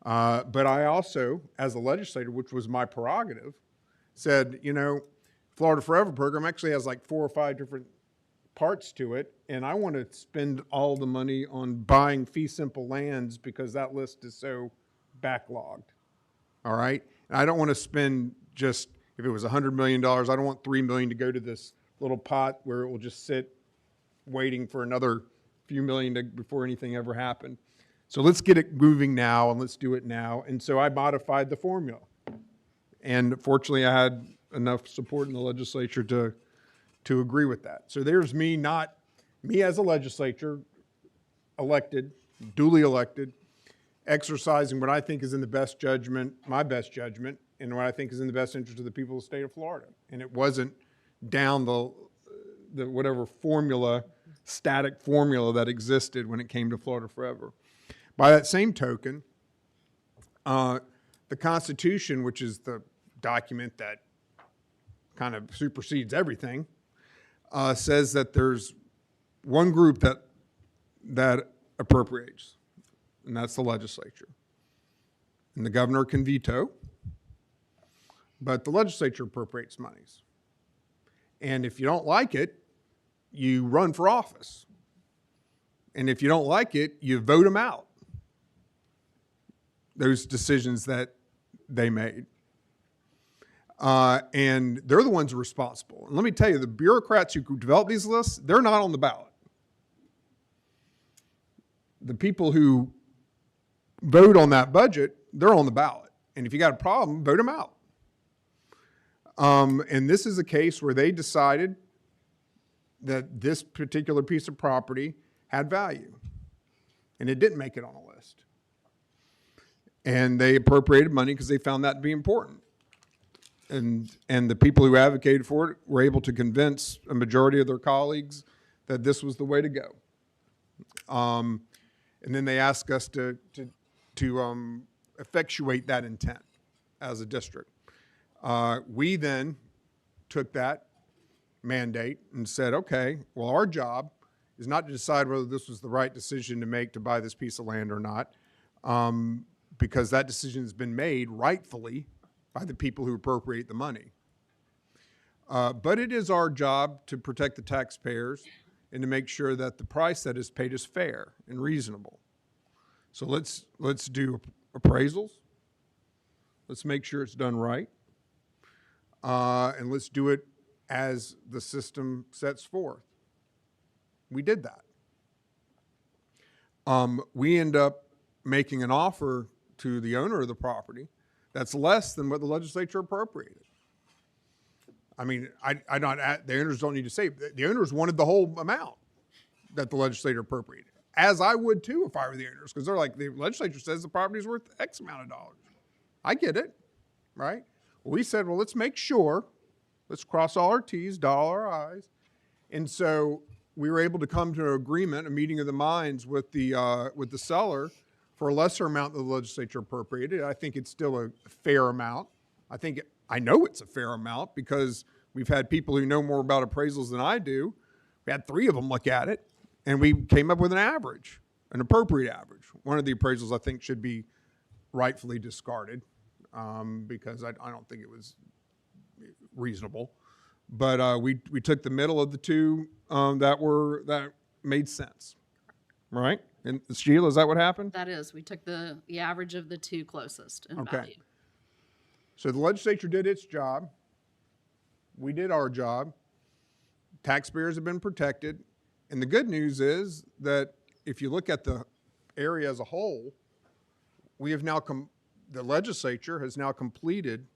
But I also, as a legislator, which was my prerogative, said, Florida Forever program actually has like 4 or 5 different parts to it, and I want to spend all the money on buying fee simple lands because that list is so backlogged. All right? And I don't want to spend just, if it was $100 million, I don't want $3 million to go to this little pot where it will just sit waiting for another few million before anything ever happened. So let's get it moving now, and let's do it now. And so I modified the formula. And fortunately, I had enough support in the legislature to agree with that. So there's me as a legislature, elected, duly elected, exercising what I think is in the best judgment, my best judgment, and what I think is in the best interest of the people of the state of Florida. And it wasn't down the whatever formula, static formula that existed when it came to Florida Forever. By that same token, the Constitution, which is the document that kind of supersedes everything, says that there's one group that appropriates, and that's the legislature. And the governor can veto, but the legislature appropriates monies. And if you don't like it, you run for office. And if you don't like it, you vote them out. Those decisions that they made. And they're the ones responsible. And let me tell you, the bureaucrats who develop these lists, they're not on the ballot. The people who vote on that budget, they're on the ballot. And if you got a problem, vote them out. And this is a case where they decided that this particular piece of property had value. And it didn't make it on a list. And they appropriated money because they found that to be important. And the people who advocated for it were able to convince a majority of their colleagues that this was the way to go. And then they asked us to effectuate that intent as a district. We then took that mandate and said, okay, well, our job is not to decide whether this was the right decision to make to buy this piece of land or not, because that decision has been made rightfully by the people who appropriate the money. But it is our job to protect the taxpayers and to make sure that the price that is paid is fair and reasonable. So let's do appraisals. Let's make sure it's done right. And let's do it as the system sets forth. We did that. We end up making an offer to the owner of the property that's less than what the legislature appropriated. I mean, the owners don't need to say, the owners wanted the whole amount that the legislature appropriated, as I would too if I were the owners, because they're like, the legislature says the property is worth X amount of dollars. I get it, right? Well, we said, well, let's make sure, let's cross all our T's, dot all our I's. And so we were able to come to an agreement, a meeting of the minds with the seller for a lesser amount than the legislature appropriated. I think it's still a fair amount. I know it's a fair amount because We've had people who know more about appraisals than I do. We had 3 of them look at it, and we came up with an average, an appropriate average. One of the appraisals I think should be rightfully discarded because I don't think it was reasonable. But we took the middle of the 2 that made sense, right? And Sheila, is that what happened?
That is, we took the average of the 2 closest in
Okay.
value.
So the legislature did its job. We did our job. Taxpayers have been protected. And the good news is that if you look at the area as a whole, we have now the legislature has now completed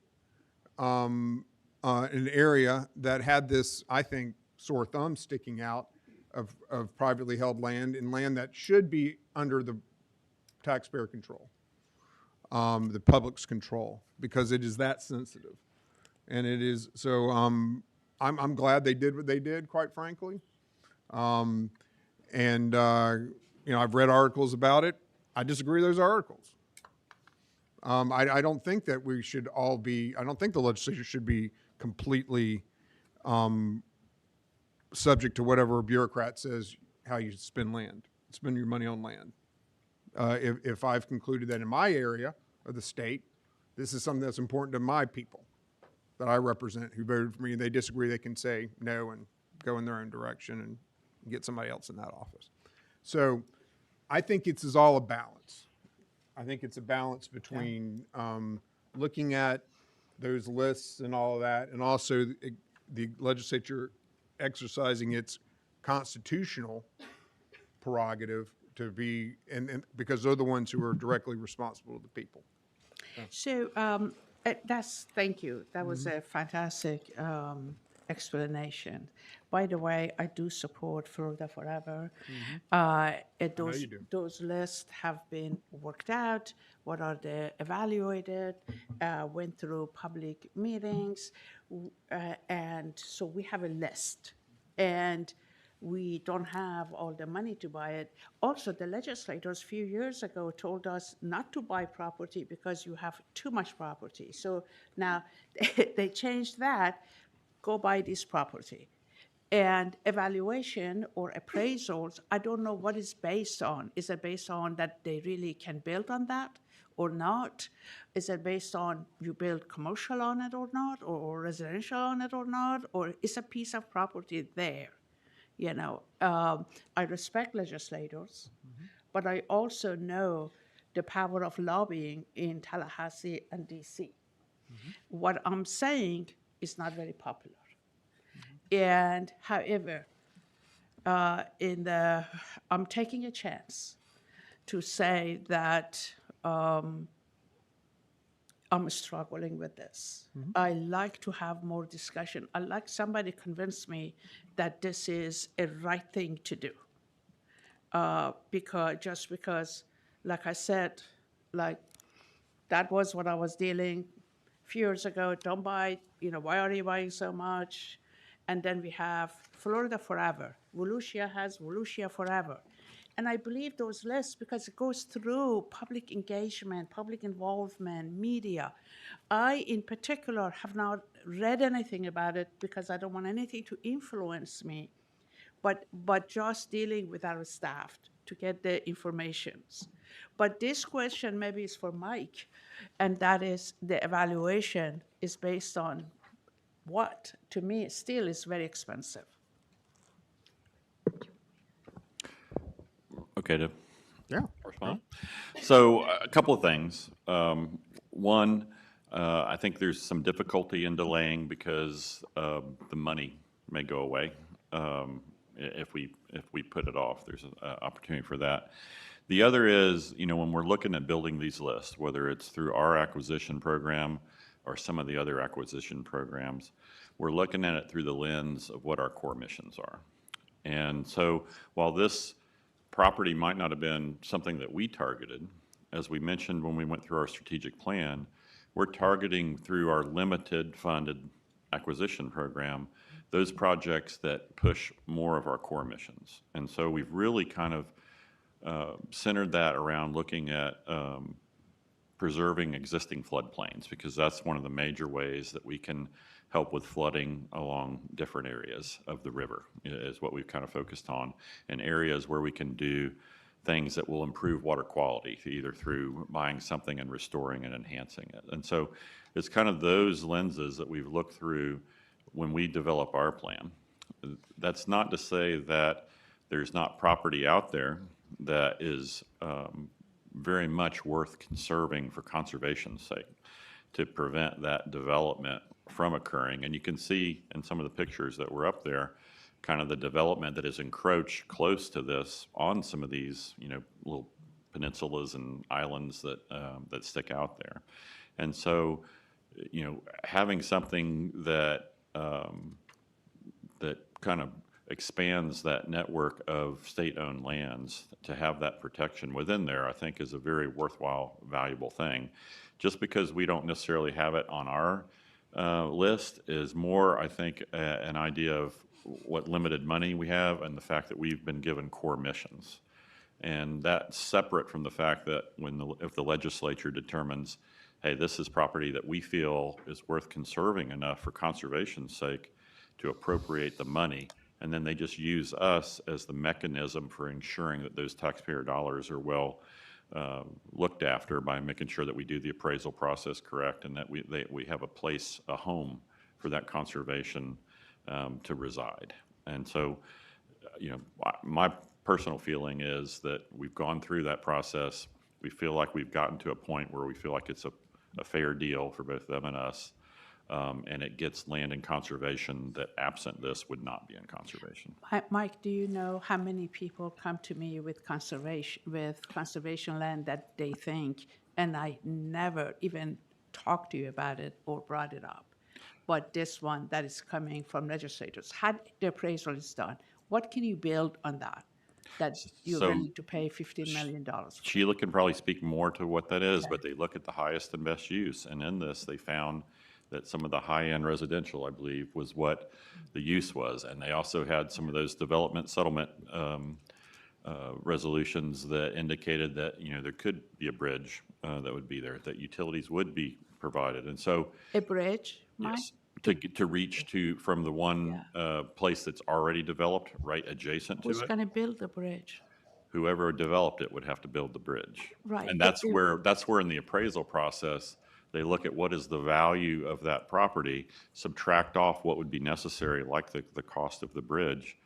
an area that had this, I think, sore thumb sticking out of privately held land and land that should be under the taxpayer control, the public's control, because it is that sensitive. And it is, so I'm glad they did what they did, quite frankly. You know, I've read articles about it. I disagree with those articles. I don't think that we should all be, I don't think the legislature should be completely subject to whatever a bureaucrat says how you spend your money on land. If I've concluded that in my area of the state, this is something that's important to my people that I represent who voted for me, and they disagree, they can say no and go in their own direction and get somebody else in that office. So I think it's all a balance. I think it's a balance between looking at those lists and all of that, and also the legislature exercising its constitutional prerogative to be, and because they're the ones who are directly responsible to the people.
So thank you. That was a fantastic explanation. By the way, I do support Florida Forever.
You do.
Those lists have been worked out. What are they evaluated? Went through public meetings, and so we have a list. And we don't have all the money to buy it. Also, the legislators a few years ago told us not to buy property because you have too much property. So now they changed that, go buy this property. And evaluation or appraisals, I don't know what it's based on. Is it based on that they really can build on that or not? Is it based on you build commercial on it or not, or residential on it or not, or is a piece of property there? You know, I respect legislators, but I also know the power of lobbying in Tallahassee and DC. What I'm saying is not very popular. And however, I'm taking a chance to say that I'm struggling with this. I like to have more discussion. I like somebody convince me that this is a right thing to do. Because, like I said, like that was what I was dealing a few years ago. Don't buy, why are you buying so much? And then we have Florida Forever. Volusia has Volusia Forever. And I believe those lists because it goes through public engagement, public involvement, media. I, in particular, have not read anything about it because I don't want anything to influence me, but just dealing with our staff to get the informations. But this question maybe is for Mike, and that is the evaluation is based on what, to me, still is very expensive.
Okay to
Yeah.
respond? So a couple of things. One, I think there's some difficulty in delaying because the money may go away if we put it off. There's an opportunity for that. The other is, when we're looking at building these lists, whether it's through our acquisition program or some of the other acquisition programs, we're looking at it through the lens of what our core missions are. And so while this property might not have been something that we targeted, as we mentioned when we went through our strategic plan, we're targeting through our limited funded acquisition program those projects that push more of our core missions. And so we've really kind of centered that around looking at preserving existing floodplains, because that's one of the major ways that we can help with flooding along different areas of the river, is what we've kind of focused on, and areas where we can do things that will improve water quality, either through buying something and restoring and enhancing it. And so it's kind of those lenses that we've looked through when we develop our plan. That's not to say that there's not property out there that is very much worth conserving for conservation's sake, to prevent that development from occurring. And you can see in some of the pictures that were up there, kind of the development that is encroached close to this on some of these, little peninsulas and islands that that stick out there. And so, having something that that kind of expands that network of state-owned lands, to have that protection within there, I think is a very worthwhile, valuable thing. Just because we don't necessarily have it on our list is more, I think, an idea of what limited money we have and the fact that we've been given core missions. And that's separate from the fact that if the legislature determines, hey, this is property that we feel is worth conserving enough for conservation's sake to appropriate the money, and then they just use us as the mechanism for ensuring that those taxpayer dollars are well looked after by making sure that we do the appraisal process correct, and that we have a place, a home for that conservation to reside. And so, my personal feeling is that we've gone through that process. We feel like we've gotten to a point where we feel like it's a fair deal for both them and us. And it gets land in conservation that, absent this, would not be in conservation.
Mike, do you know how many people come to me with conservation land that they think, and I never even talked to you about it or brought it up? But this one that is coming from legislators, how the appraisal is done, what can you build on that you're willing to pay $15 million for?
Sheila can probably speak more to what that is, but they look at the highest and best use. And in this, they found that some of the high-end residential, I believe, was what the use was. And they also had some of those development settlement resolutions that indicated that, there could be a bridge that would be there, that utilities would be provided. And so,
A bridge, Mike?
yes, to reach from the one place that's already developed right adjacent to
Who's
it.
going to build the bridge?
Whoever developed it would have to build the bridge.
Right,
And
but
that's where in the appraisal process, they look at what is the value of that property, subtract off what would be necessary, like the cost of the bridge,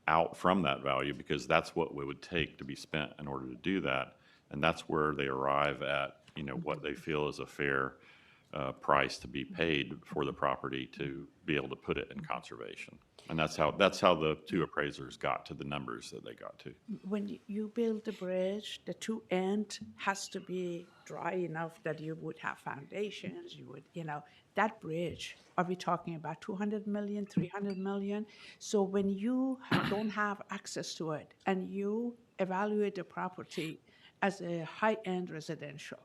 out from that value, because that's what it would take to be spent in order to do that. And that's where they arrive at, what they feel is a fair price to be paid for the property to be able to put it in conservation. And that's how the two appraisers got to the numbers that they got to.
When you build the bridge, the two end has to be dry enough that you would have foundations, that bridge, are we talking about 200 million, 300 million? So when you don't have access to it and you evaluate the property as a high-end residential,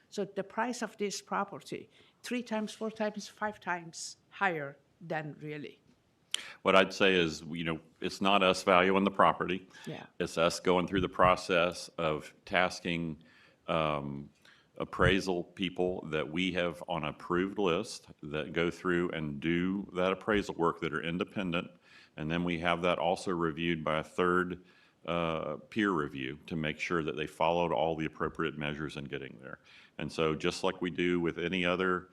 so the price of this property, 3 times, 4 times, 5 times higher than really.
What I'd say is, it's not us valuing the property.
Yeah.
It's us going through the process of tasking appraisal people that we have on an approved list that go through and do that appraisal work, that are independent. And then we have that also reviewed by a third peer review to make sure that they followed all the appropriate measures in getting there. And so, just like we do with any other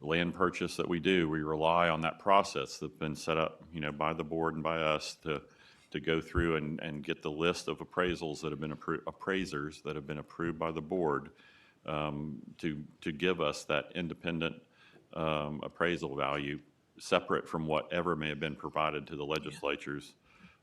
land purchase that we do, we rely on that process that's been set up, by the board and by us to go through and get the list of appraisals that have been appraisers that have been approved by the board, to give us that independent appraisal value, separate from whatever may have been provided to the legislatures,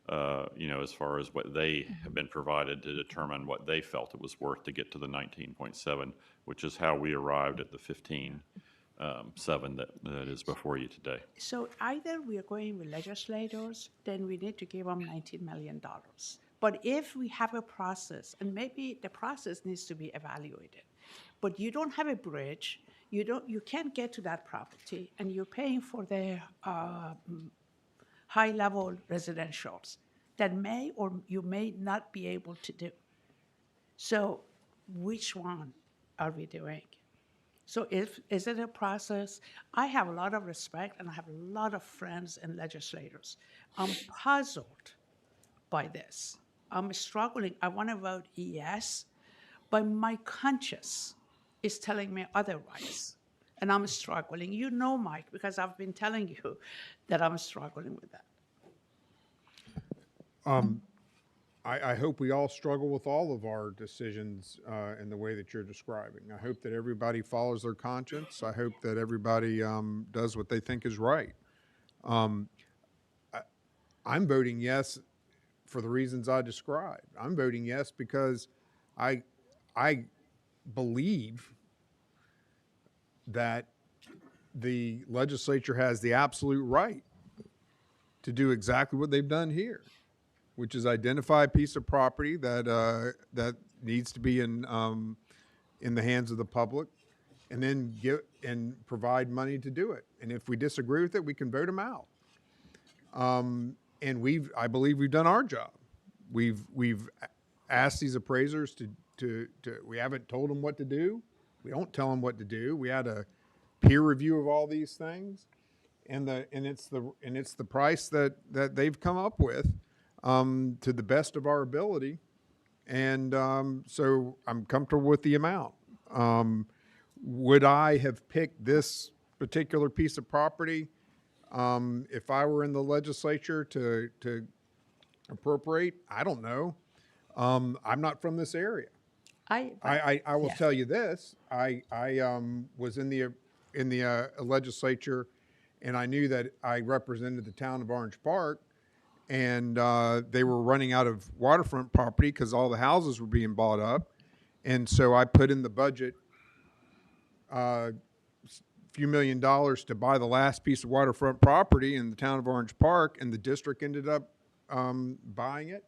as far as what they have been provided to determine what they felt it was worth to get to the 19.7, which is how we arrived at the 15.7 that is before you today.
So either we are going with legislators, then we need to give them $19 million. But if we have a process, and maybe the process needs to be evaluated, but you don't have a bridge, you can't get to that property, and you're paying for the high-level residentials that may or you may not be able to do. So which one are we doing? So is it a process? I have a lot of respect and I have a lot of friends and legislators. I'm puzzled by this. I'm struggling. I want to vote yes, but my conscience is telling me otherwise. And I'm struggling. You know, Mike, because I've been telling you that I'm struggling with that.
I hope we all struggle with all of our decisions in the way that you're describing. I hope that everybody follows their conscience. I hope that everybody does what they think is right. I'm voting yes for the reasons I described. I'm voting yes because I believe that the legislature has the absolute right to do exactly what they've done here, which is identify a piece of property that that needs to be in the hands of the public, and then provide money to do it. And if we disagree with it, we can vote them out. And I believe we've done our job. We've asked these appraisers to we haven't told them what to do. We don't tell them what to do. We had a peer review of all these things, and it's the price that they've come up with to the best of our ability, and so I'm comfortable with the amount. Would I have picked this particular piece of property if I were in the legislature to appropriate? I don't know. I'm not from this area. I will tell you this. I was in the legislature, and I knew that I represented the town of Orange Park, and they were running out of waterfront property because all the houses were being bought up, and so I put in the budget a few $1 million to buy the last piece of waterfront property in the town of Orange Park, and the district ended up buying it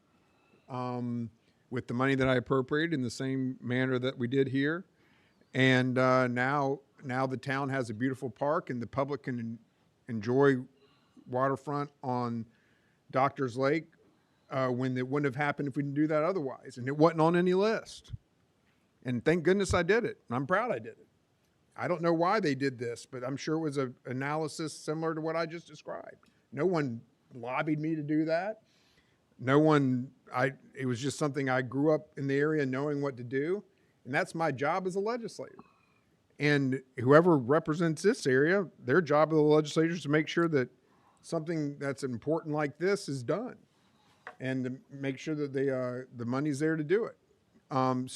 with the money that I appropriated in the same manner that we did here. And now the town has a beautiful park, and the public can enjoy waterfront on Doctors Lake when it wouldn't have happened if we didn't do that otherwise. And it wasn't on any list. And thank goodness I did it. And I'm proud I did it. I don't know why they did this, but I'm sure it was an analysis similar to what I just described. No one lobbied me to do that. It was just something I grew up in the area knowing what to do. And that's my job as a legislator. And whoever represents this area, their job of the legislature is to make sure that something that's important like this is done, and to make sure that the money's there to do it. I'm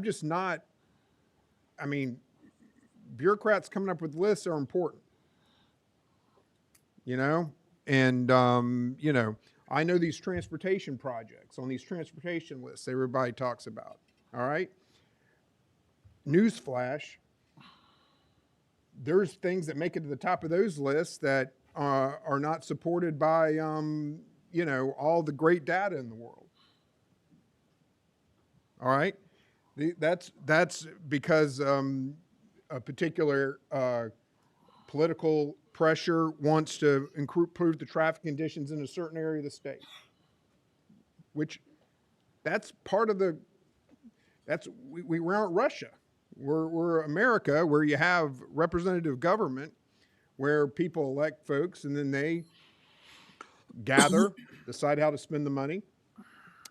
just not. I mean, bureaucrats coming up with lists are important, and I know these transportation projects on these transportation lists everybody talks about. All right. Newsflash, there's things that make it to the top of those lists that are not supported by, all the great data in the world. All right? That's because a particular political pressure wants to improve the traffic conditions in a certain area of the state, which that's part of we aren't Russia. We're America, where you have representative government, where people elect folks and then they gather, decide how to spend the money,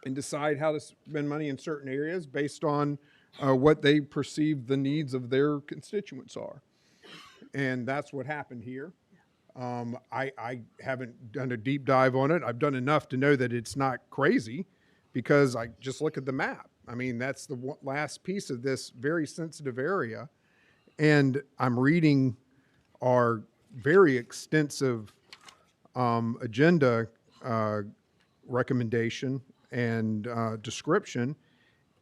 and decide how to spend money in certain areas based on what they perceive the needs of their constituents are. And that's what happened here. I haven't done a deep dive on it. I've done enough to know that it's not crazy, because I just look at the map. I mean, that's the last piece of this very sensitive area. And I'm reading our very extensive agenda recommendation and description.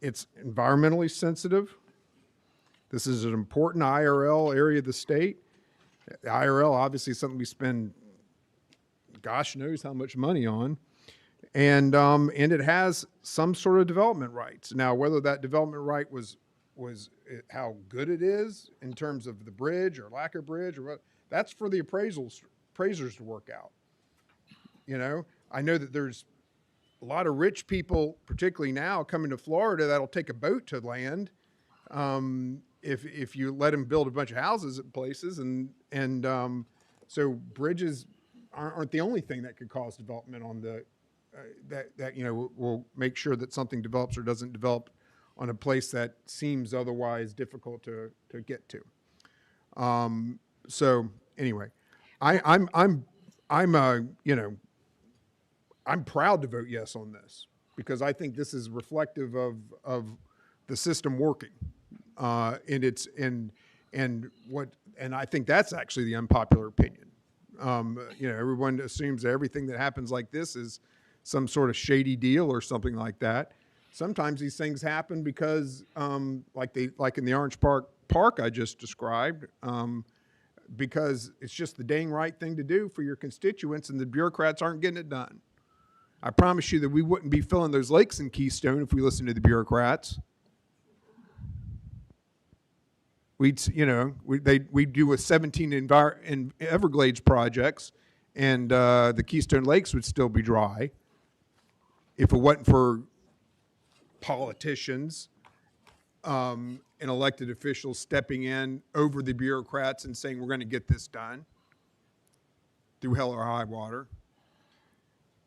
It's environmentally sensitive. This is an important IRL area of the state. The IRL obviously is something we spend gosh knows how much money on. And it has some sort of development rights. Now, whether that development right was how good it is in terms of the bridge or lack of bridge, or what, that's for the appraisers to work out. I know that there's a lot of rich people, particularly now, coming to Florida that'll take a boat to land if you let them build a bunch of houses at places, so bridges aren't the only thing that could cause development on the that will make sure that something develops or doesn't develop on a place that seems otherwise difficult to get to. So anyway, I'm proud to vote yes on this because I think this is reflective of the system working, and I think that's actually the unpopular opinion. Everyone assumes that everything that happens like this is some sort of shady deal or something like that. Sometimes these things happen because, like in the Orange Park I just described, because it's just the dang right thing to do for your constituents, and the bureaucrats aren't getting it done. I promise you that we wouldn't be filling those lakes in Keystone if we listened to the bureaucrats. We'd do a 17 in Everglades projects, and the Keystone Lakes would still be dry if it wasn't for politicians and elected officials stepping in over the bureaucrats and saying we're going to get this done through hell or high water.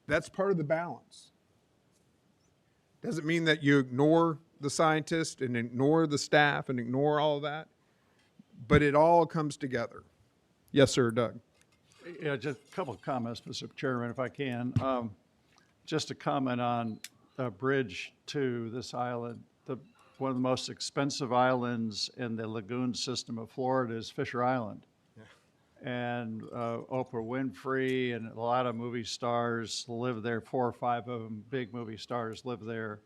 That's part of the balance. Doesn't mean that you ignore the scientists and ignore the staff and ignore all of that, but it all comes together. Yes, sir, Doug.
Yeah, just a couple of comments, Mr. Chairman, if I can. Just a comment on a bridge to this island. One of the most expensive islands in the lagoon system of Florida is Fisher Island. And Oprah Winfrey and a lot of movie stars live there. 4 or 5 of them, big movie stars, live there.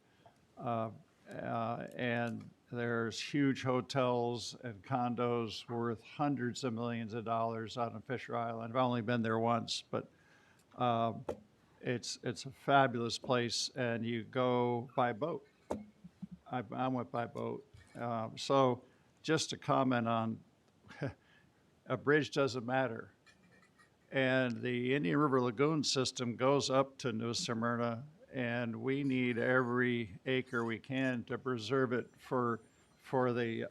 And there's huge hotels and condos worth hundreds of millions of dollars out on Fisher Island. I've only been there once, but it's a fabulous place, and you go by boat. I went by boat. So just to comment on a bridge doesn't matter. And the Indian River Lagoon system goes up to New Smyrna, and we need every acre we can to preserve it for the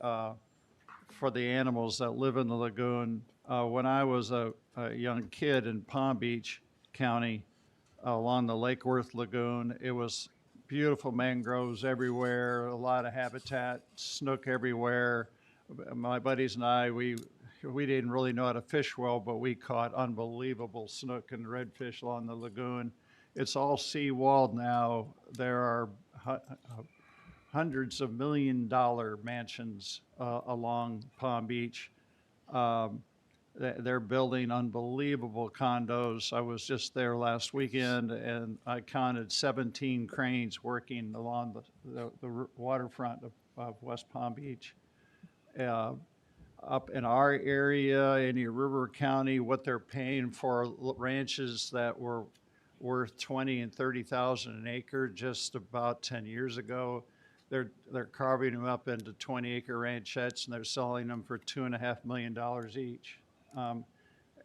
animals that live in the lagoon. When I was a young kid in Palm Beach County along the Lake Worth Lagoon, it was beautiful mangroves everywhere, a lot of habitat, snook everywhere. My buddies and I, we didn't really know how to fish well, but we caught unbelievable snook and redfish along the lagoon. It's all seawalled now. There are hundreds of $1 million mansions along Palm Beach. They're building unbelievable condos. I was just there last weekend, and I counted 17 cranes working along the waterfront of West Palm Beach. Up in our area, Indian River County, what they're paying for ranches that were worth $20,000 and $30,000 an acre just about 10 years ago, they're carving them up into 20-acre ranchettes, and they're selling them for $2.5 million each.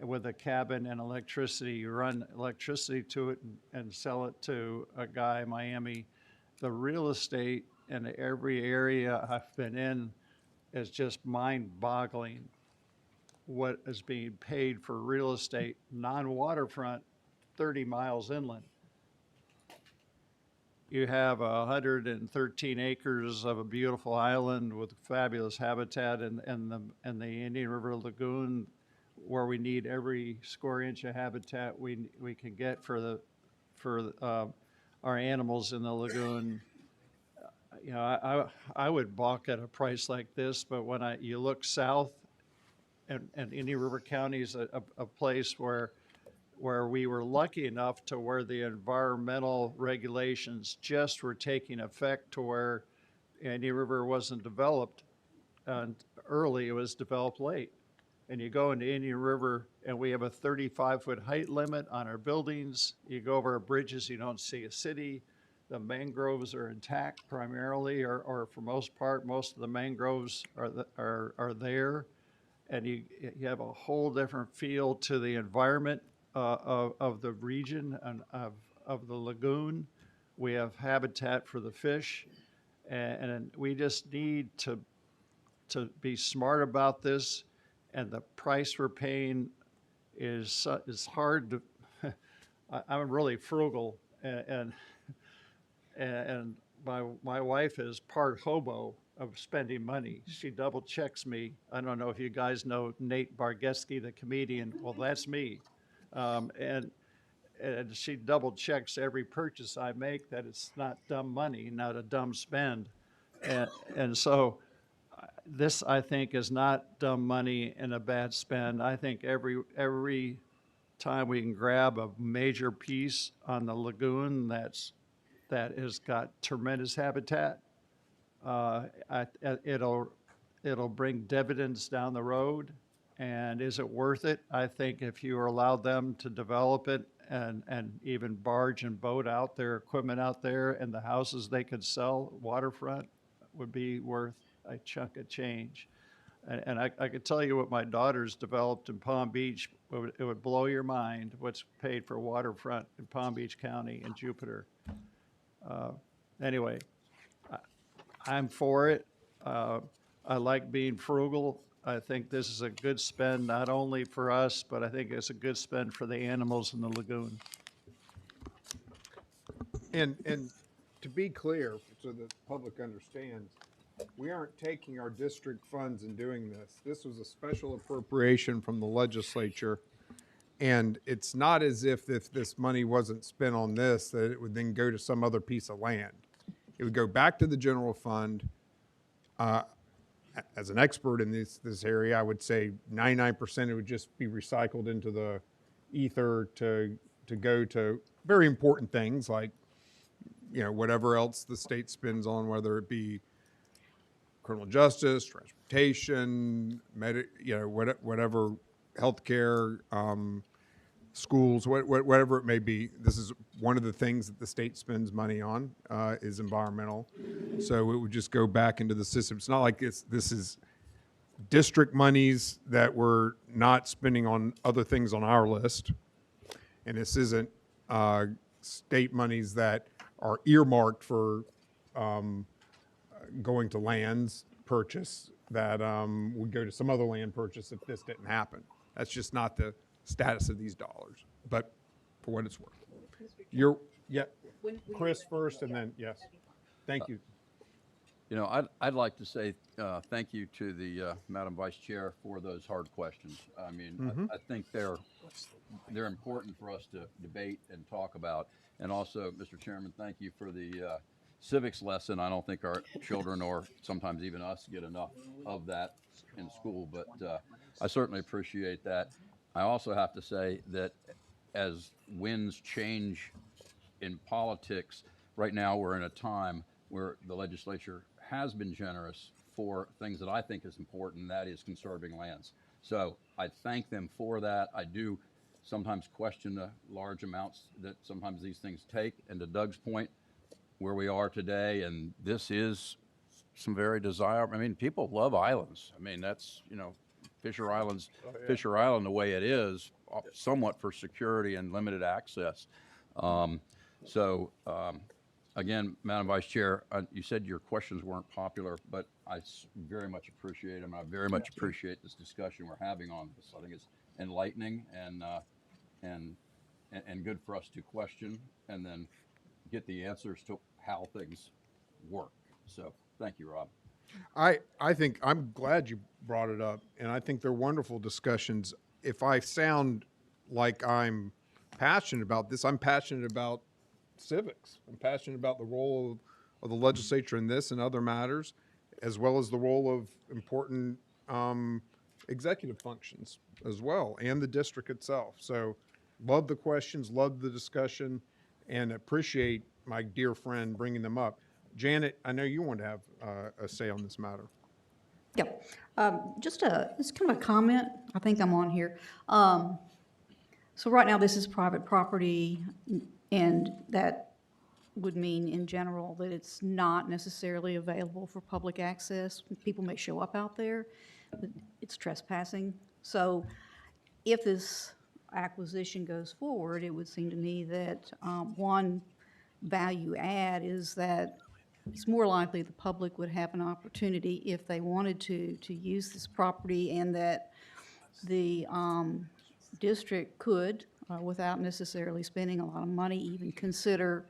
With a cabin and electricity, you run electricity to it and sell it to a guy in Miami. The real estate in every area I've been in is just mind-boggling what is being paid for real estate, non-waterfront, 30 miles inland. You have 113 acres of a beautiful island with fabulous habitat in the Indian River Lagoon, where we need every square inch of habitat we can get for our animals in the lagoon. You know, I would balk at a price like this, but when you look south, and Indian River County is a place where we were lucky enough to where the environmental regulations just were taking effect to where Indian River wasn't developed early, it was developed late. And you go into Indian River, and we have a 35-foot height limit on our buildings. You go over our bridges, you don't see a city. The mangroves are intact primarily, or for most part, most of the mangroves are there. And you have a whole different feel to the environment of the region and of the lagoon. We have habitat for the fish, and we just need to to be smart about this, and the price we're paying is hard to, I'm really frugal, and my wife is part hobo of spending money. She double checks me. I don't know if you guys know Nate Bargatze, the comedian. Well, that's me. And she double checks every purchase I make that it's not dumb money, not a dumb spend. And so this, I think, is not dumb money and a bad spend. I think every time we can grab a major piece on the lagoon that has got tremendous habitat, it'll bring dividends down the road. And is it worth it? I think if you allow them to develop it and even barge and boat out their equipment out there, and the houses they could sell waterfront would be worth a chunk of change. And I could tell you what my daughter's developed in Palm Beach. It would blow your mind what's paid for waterfront in Palm Beach County and Jupiter. Anyway, I'm for it. I like being frugal. I think this is a good spend, not only for us, but I think it's a good spend for the animals in the lagoon.
And to be clear, so the public understands, we aren't taking our district funds and doing this. This was a special appropriation from the legislature. And it's not as if this money wasn't spent on this, that it would then go to some other piece of land. It would go back to the general fund. As an expert in this area, I would say 99% it would just be recycled into the ether to go to very important things like, whatever else the state spends on, whether it be criminal justice, transportation, whatever, healthcare, schools, whatever it may be. This is one of the things that the state spends money on, is environmental. So it would just go back into the system. It's not like this is district monies that we're not spending on other things on our list. And this isn't state monies that are earmarked for going to lands purchase that would go to some other land purchase if this didn't happen. That's just not the status of these dollars, but for what it's worth. Chris first, and then, yes. Thank you.
I'd like to say thank you to the Madam Vice Chair for those hard questions. I mean, I think they're important for us to debate and talk about. And also, Mr. Chairman, thank you for the civics lesson. I don't think our children or sometimes even us get enough of that in school, but I certainly appreciate that. I also have to say that as winds change in politics, right now we're in a time where the legislature has been generous for things that I think is important, and that is conserving lands. So I thank them for that. I do sometimes question the large amounts that sometimes these things take. And to Doug's point, where we are today, and this is some very desirable, I mean, people love islands. I mean, that's, Fisher Island the way it is, somewhat for security and limited access. Again, Madam Vice Chair, you said your questions weren't popular, but I very much appreciate them. I very much appreciate this discussion we're having on this. I think it's enlightening and good for us to question and then get the answers to how things work. So thank you, Rob.
I think I'm glad you brought it up, and I think they're wonderful discussions. If I sound like I'm passionate about this, I'm passionate about civics. I'm passionate about the role of the legislature in this and other matters, as well as the role of important executive functions as well, and the district itself. So love the questions, love the discussion, and appreciate my dear friend bringing them up. Janet, I know you want to have a say on this matter.
Yep. It's kind of a comment. I think I'm on here. So right now, this is private property, and that would mean in general that it's not necessarily available for public access. People may show up out there, but it's trespassing. So if this acquisition goes forward, it would seem to me that one value add is that it's more likely the public would have an opportunity if they wanted to use this property, and that the district could, without necessarily spending a lot of money, even consider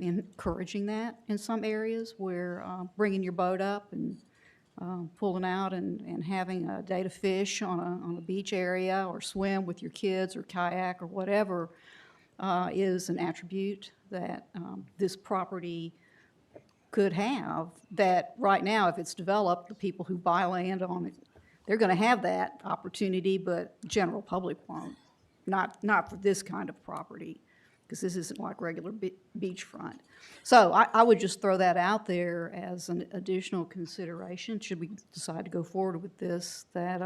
encouraging that in some areas where bringing your boat up and pulling out and having a day to fish on a beach area or swim with your kids or kayak or whatever is an attribute that this property could have, that right now, if it's developed, the people who buy land on it, they're going to have that opportunity, but general public won't. Not for this kind of property, because this isn't like regular beachfront. So I would just throw that out there as an additional consideration, should we decide to go forward with this, that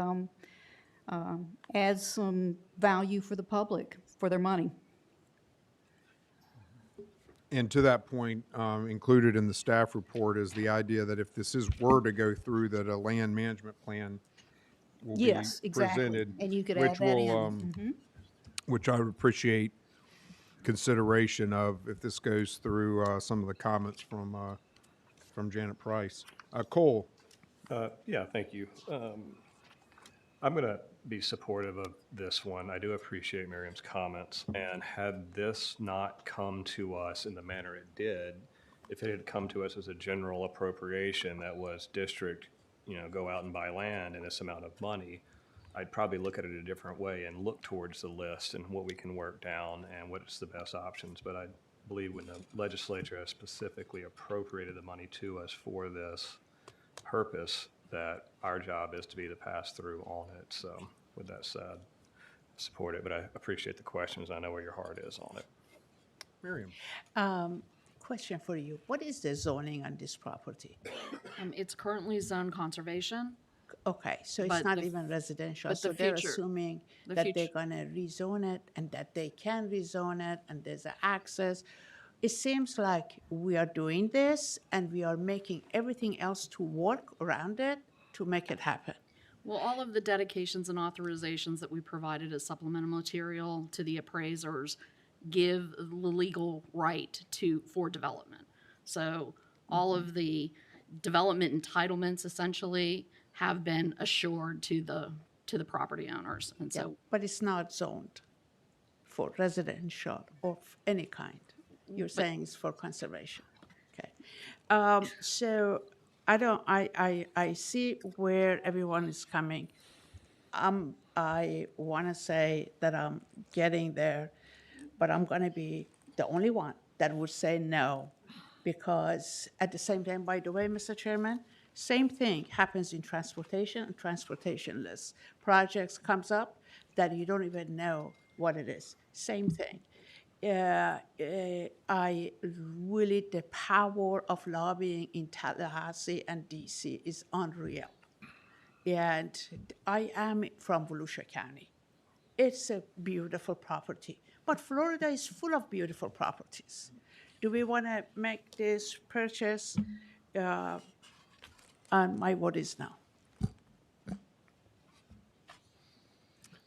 adds some value for the public, for their money.
And to that point, included in the staff report is the idea that if this were to go through, that a land management plan will be
Yes, exactly.
presented.
And you could
which
add that
will,
in.
Which I would appreciate consideration of if this goes through some of the comments from Janet Price. Cole?
Yeah, thank you. I'm going to be supportive of this one. I do appreciate Miriam's comments. And had this not come to us in the manner it did, if it had come to us as a general appropriation that was district, go out and buy land in this amount of money, I'd probably look at it a different way and look towards the list and what we can work down and what's the best options. But I believe when the legislature has specifically appropriated the money to us for this purpose, that our job is to be the pass-through on it. So with that said, I support it, but I appreciate the questions. I know where your heart is on it.
Miriam?
Question for you. What is the zoning on this property?
It's currently zone conservation.
Okay, so it's
But
not
the-
even residential.
but
So
the
they're
future-
assuming
the
that they're
future-
going to rezone it and that they can rezone it and there's an access. It seems like we are doing this and we are making everything else to work around it to make it happen.
Well, all of the dedications and authorizations that we provided as supplemental material to the appraisers give the legal right for development. So all of the development entitlements essentially have been assured to the property owners. And
Yeah,
so
but it's not zoned for residential of any kind. You're saying it's for conservation. Okay. So I see where everyone is coming. I want to say that I'm getting there, but I'm going to be the only one that would say no, because at the same time, by the way, Mr. Chairman, same thing happens in transportation and transportation lists. Projects comes up that you don't even know what it is. Same thing. I really, the power of lobbying in Tallahassee and DC is unreal. And I am from Volusia County. It's a beautiful property, but Florida is full of beautiful properties. Do we want to make this purchase? And my vote is no.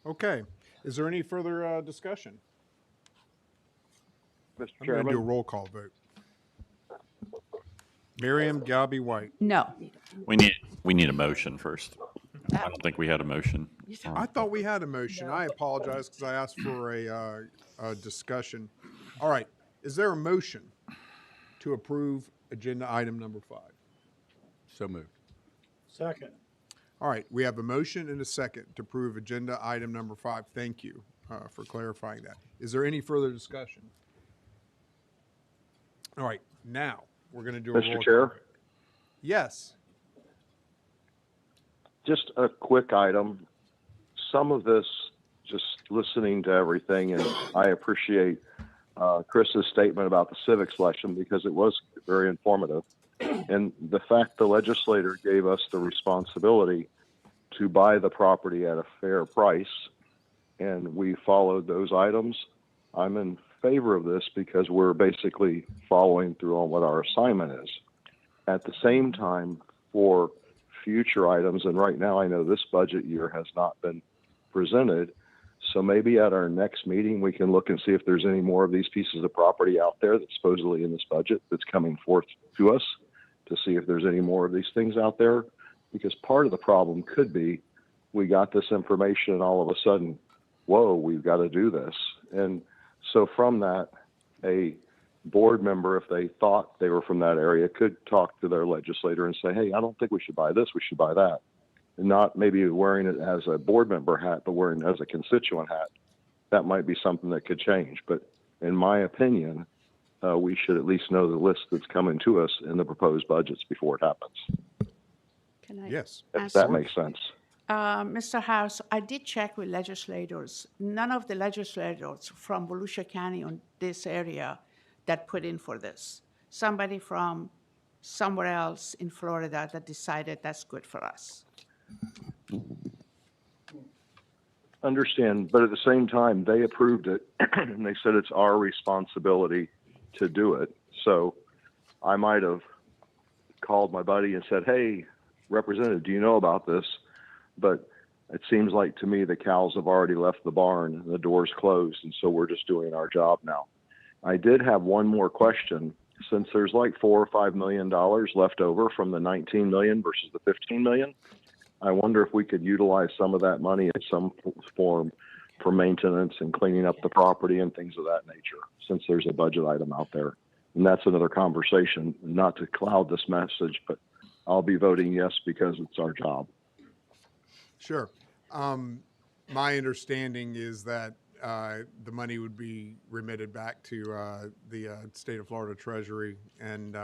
Okay. Is there any further discussion?
Mr.
I'm going to do a
Chairman,
roll call vote. Miriam Galby White.
No.
We need a motion first. I don't think we had a motion.
I thought we had a motion. I apologize because I asked for a discussion. All right. Is there a motion to approve agenda item number 5?
So moved.
Second.
All right. We have a motion and a second to approve agenda item number 5. Thank you for clarifying that. Is there any further discussion? All right. Now we're going to do a roll
Mr.
call
Chair?
vote. Yes.
just a quick item. Some of this, just listening to everything, and I appreciate Chris's statement about the civics lesson because it was very informative. And the fact the legislator gave us the responsibility to buy the property at a fair price, and we followed those items. I'm in favor of this because we're basically following through on what our assignment is. At the same time, for future items, and right now I know this budget year has not been presented, So maybe at our next meeting, we can look and see if there's any more of these pieces of property out there that's supposedly in this budget that's coming forth to us, to see if there's any more of these things out there. Because part of the problem could be we got this information and all of a sudden, whoa, we've got to do this. And so from that, a board member, if they thought they were from that area, could talk to their legislator and say, hey, I don't think we should buy this, we should buy that. And not maybe wearing it as a board member hat, but wearing it as a constituent hat. That might be something that could change. But in my opinion, we should at least know the list that's coming to us in the proposed budgets before it happens.
Can I
Yes.
If that makes sense.
Mr. House, I did check with legislators. None of the legislators from Volusia County on this area that put in for this. Somebody from somewhere else in Florida that decided that's good for us.
Understand, but at the same time, they approved it and they said it's our responsibility to do it. So I might have called my buddy and said, hey, Representative, do you know about this? But it seems like to me the cows have already left the barn and the door's closed, and so we're just doing our job now. I did have one more question. Since there's like $4 or $5 million left over from the 19 million versus the 15 million, I wonder if we could utilize some of that money in some form for maintenance and cleaning up the property and things of that nature, since there's a budget item out there. And that's another conversation, not to cloud this message, but I'll be voting yes because it's our job.
Sure. My understanding is that the money would be remitted back to the state of Florida Treasury. And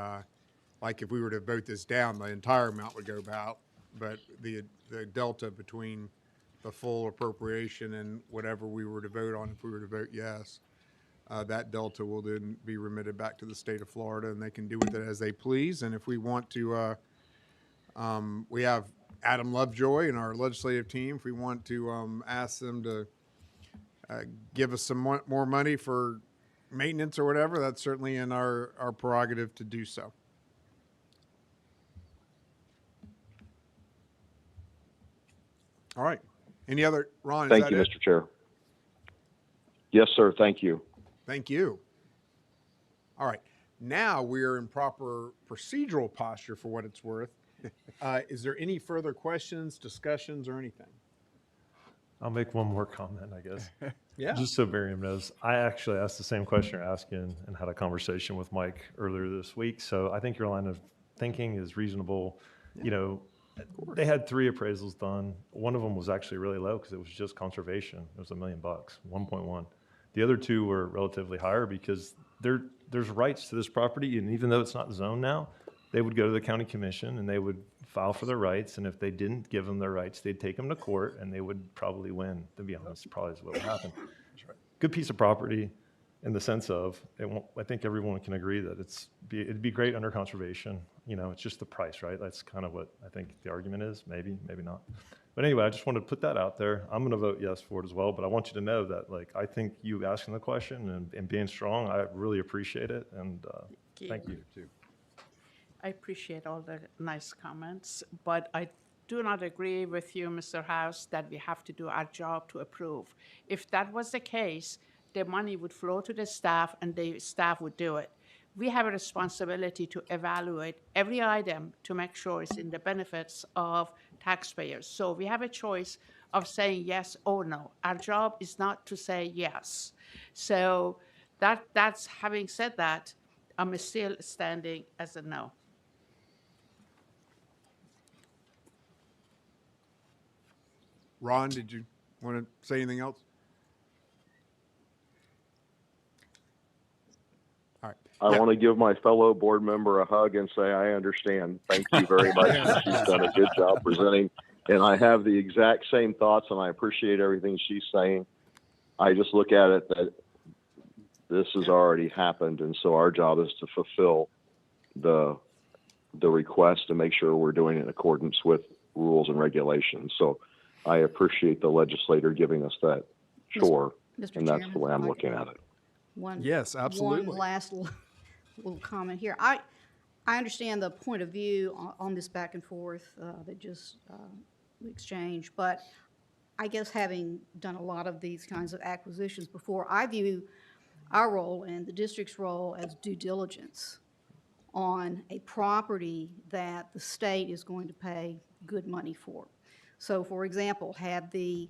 like if we were to vote this down, the entire amount would go out. But the delta between the full appropriation and whatever we were to vote on, if we were to vote yes, that delta will then be remitted back to the state of Florida, and they can do with it as they please. And if we want to, we have Adam Lovejoy in our legislative team. If we want to ask them to give us some more money for maintenance or whatever, that's certainly in our prerogative to do so. All right. Any other, Ron?
Thank you, Mr. Chair. Yes, sir. Thank you.
Thank you. All right. Now we are in proper procedural posture for what it's worth. Is there any further questions, discussions, or anything?
I'll make one more comment, I guess.
Yeah.
Just so Miriam knows, I actually asked the same question you're asking and had a conversation with Mike earlier this week. So I think your line of thinking is reasonable. You know, they had 3 appraisals done. One of them was actually really low because it was just conservation. It was $1 million, 1.1. The other 2 were relatively higher because there's rights to this property, and even though it's not zoned now, they would go to the county commission and they would file for their rights. And if they didn't give them their rights, they'd take them to court and they would probably win, to be honest, probably is what would happen. Good piece of property in the sense of, I think everyone can agree that it'd be great under conservation. You know, it's just the price, right? That's kind of what I think the argument is, maybe not. But anyway, I just wanted to put that out there. I'm going to vote yes for it as well, but I want you to know that, like, I think you asking the question and being strong, I really appreciate it, and thank you too.
I appreciate all the nice comments, but I do not agree with you, Mr. House, that we have to do our job to approve. If that was the case, the money would flow to the staff and the staff would do it. We have a responsibility to evaluate every item to make sure it's in the benefits of taxpayers. So we have a choice of saying yes or no. Our job is not to say yes. So that's having said that, I'm still standing as a no.
Ron, did you want to say anything else? All right.
I want to give my fellow board member a hug and say, I understand. Thank you very much. She's done a good job presenting. And I have the exact same thoughts, and I appreciate everything she's saying. I just look at it that this has already happened, and so our job is to fulfill the request and make sure we're doing it in accordance with rules and regulations. So I appreciate the legislator giving us that chore,
Mr.
and that's
Chairman,
the way I'm
if I
looking
could-
at it.
Yes, absolutely.
One last little comment here. I understand the point of view on this back and forth that just exchanged, but I guess having done a lot of these kinds of acquisitions before, I view our role and the district's role as due diligence on a property that the state is going to pay good money for. So, for example, had the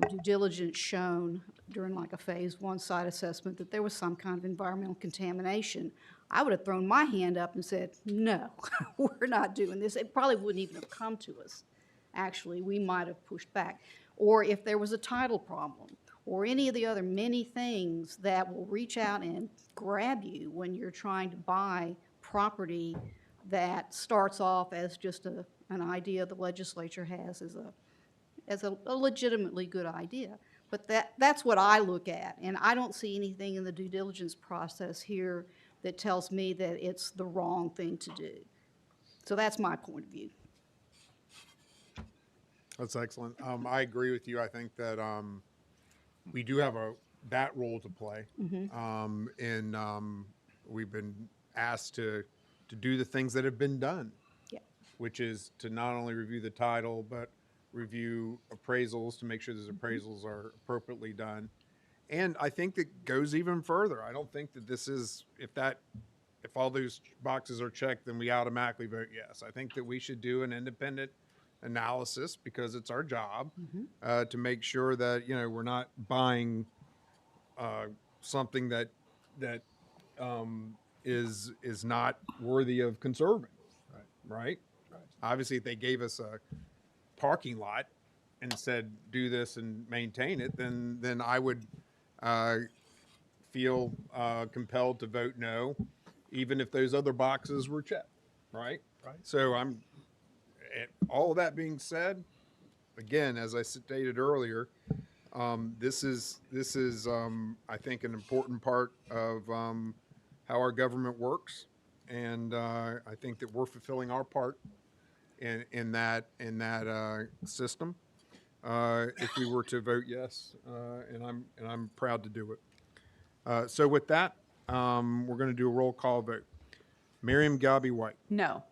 due diligence shown during like a phase 1 site assessment that there was some kind of environmental contamination, I would have thrown my hand up and said, no, we're not doing this. It probably wouldn't even have come to us. Actually, we might have pushed back. Or if there was a title problem, or any of the other many things that will reach out and grab you when you're trying to buy property that starts off as just an idea the legislature has as a legitimately good idea. But that's what I look at, and I don't see anything in the due diligence process here that tells me that it's the wrong thing to do. So that's my point of view.
That's excellent. I agree with you. I think that we do have that role to play. And we've been asked to do the things that have been done, which is to not only review the title, but review appraisals to make sure those appraisals are appropriately done. And I think that goes even further. I don't think that this is, if all those boxes are checked, then we automatically vote yes. I think that we should do an independent analysis, because it's our job to make sure that, you know, we're not buying something that is not worthy of conserving, right? Obviously, if they gave us a parking lot and said do this and maintain it, then I would feel compelled to vote no, even if those other boxes were checked, right? So all of that being said, again, as I stated earlier, this is I think an important part of how our government works, and I think that we're fulfilling our part in that system. If we were to vote yes, and I'm proud to do it. So with that, we're going to do a roll call vote. Miriam Galby White.
No.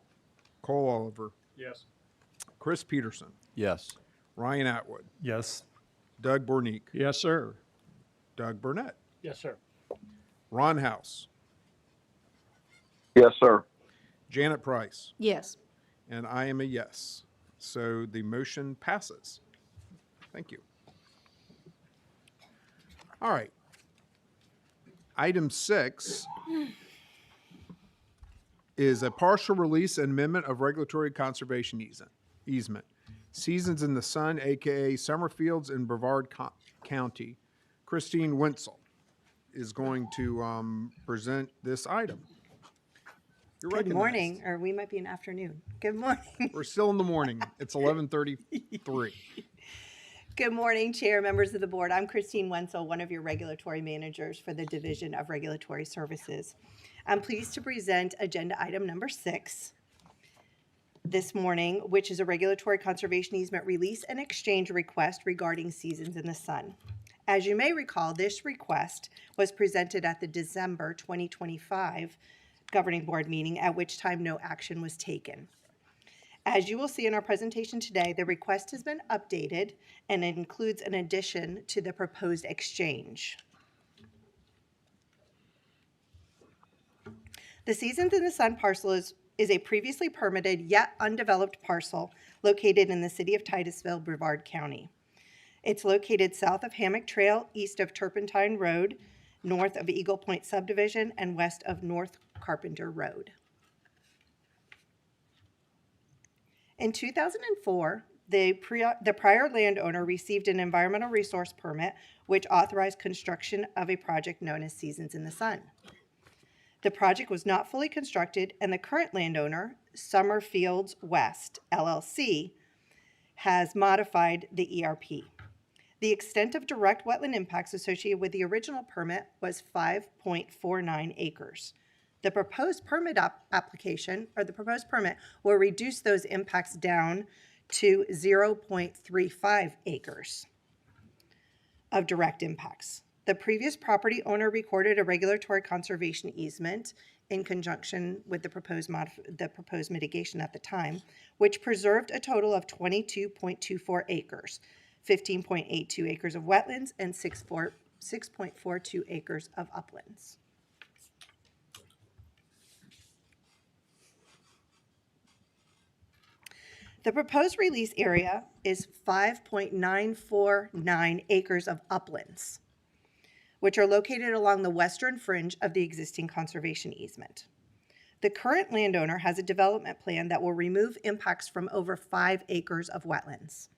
Cole Oliver.
Yes.
Chris Peterson.
Yes.
Ryan Atwood.
Yes.
Doug Bornick.
Yes, sir.
Doug Burnett.
Yes, sir.
Ron House.
Yes, sir.
Janet Price.
Yes.
And I am a yes. So the motion passes. Thank you. All right. Item 6 is a partial release and amendment of regulatory conservation easement. Seasons in the Sun, AKA Summerfields in Brevard County. Christine Wenzel is going to present this item. You're
Good
recognized.
morning, or we might be in afternoon. Good morning.
We're still in the morning. It's 11:33.
Good morning, Chair, members of the board. I'm Christine Wenzel, one of your regulatory managers for the Division of Regulatory Services. I'm pleased to present agenda item number 6 this morning, which is a regulatory conservation easement release and exchange request regarding Seasons in the Sun. As you may recall, this request was presented at the December 2025 Governing Board meeting, at which time no action was taken. As you will see in our presentation today, the request has been updated and it includes an addition to the proposed exchange. The Seasons in the Sun parcel is a previously permitted yet undeveloped parcel located in the city of Titusville, Brevard County. It's located south of Hammock Trail, east of Turpentine Road, north of Eagle Point Subdivision, and west of North Carpenter Road. In 2004, the prior landowner received an environmental resource permit which authorized construction of a project known as Seasons in the Sun. The project was not fully constructed, and the current landowner, Summerfields West, LLC, has modified the ERP. The extent of direct wetland impacts associated with the original permit was 5.49 acres. The proposed permit application, or the proposed permit, will reduce those impacts down to 0.35 acres of direct impacts. The previous property owner recorded a regulatory conservation easement in conjunction with the proposed mitigation at the time, which preserved a total of 22.24 acres. 15.82 acres of wetlands, and 6.42 acres of uplands. The proposed release area is 5.949 acres of uplands, which are located along the western fringe of the existing conservation easement. The current landowner has a development plan that will remove impacts from over 5 acres of wetlands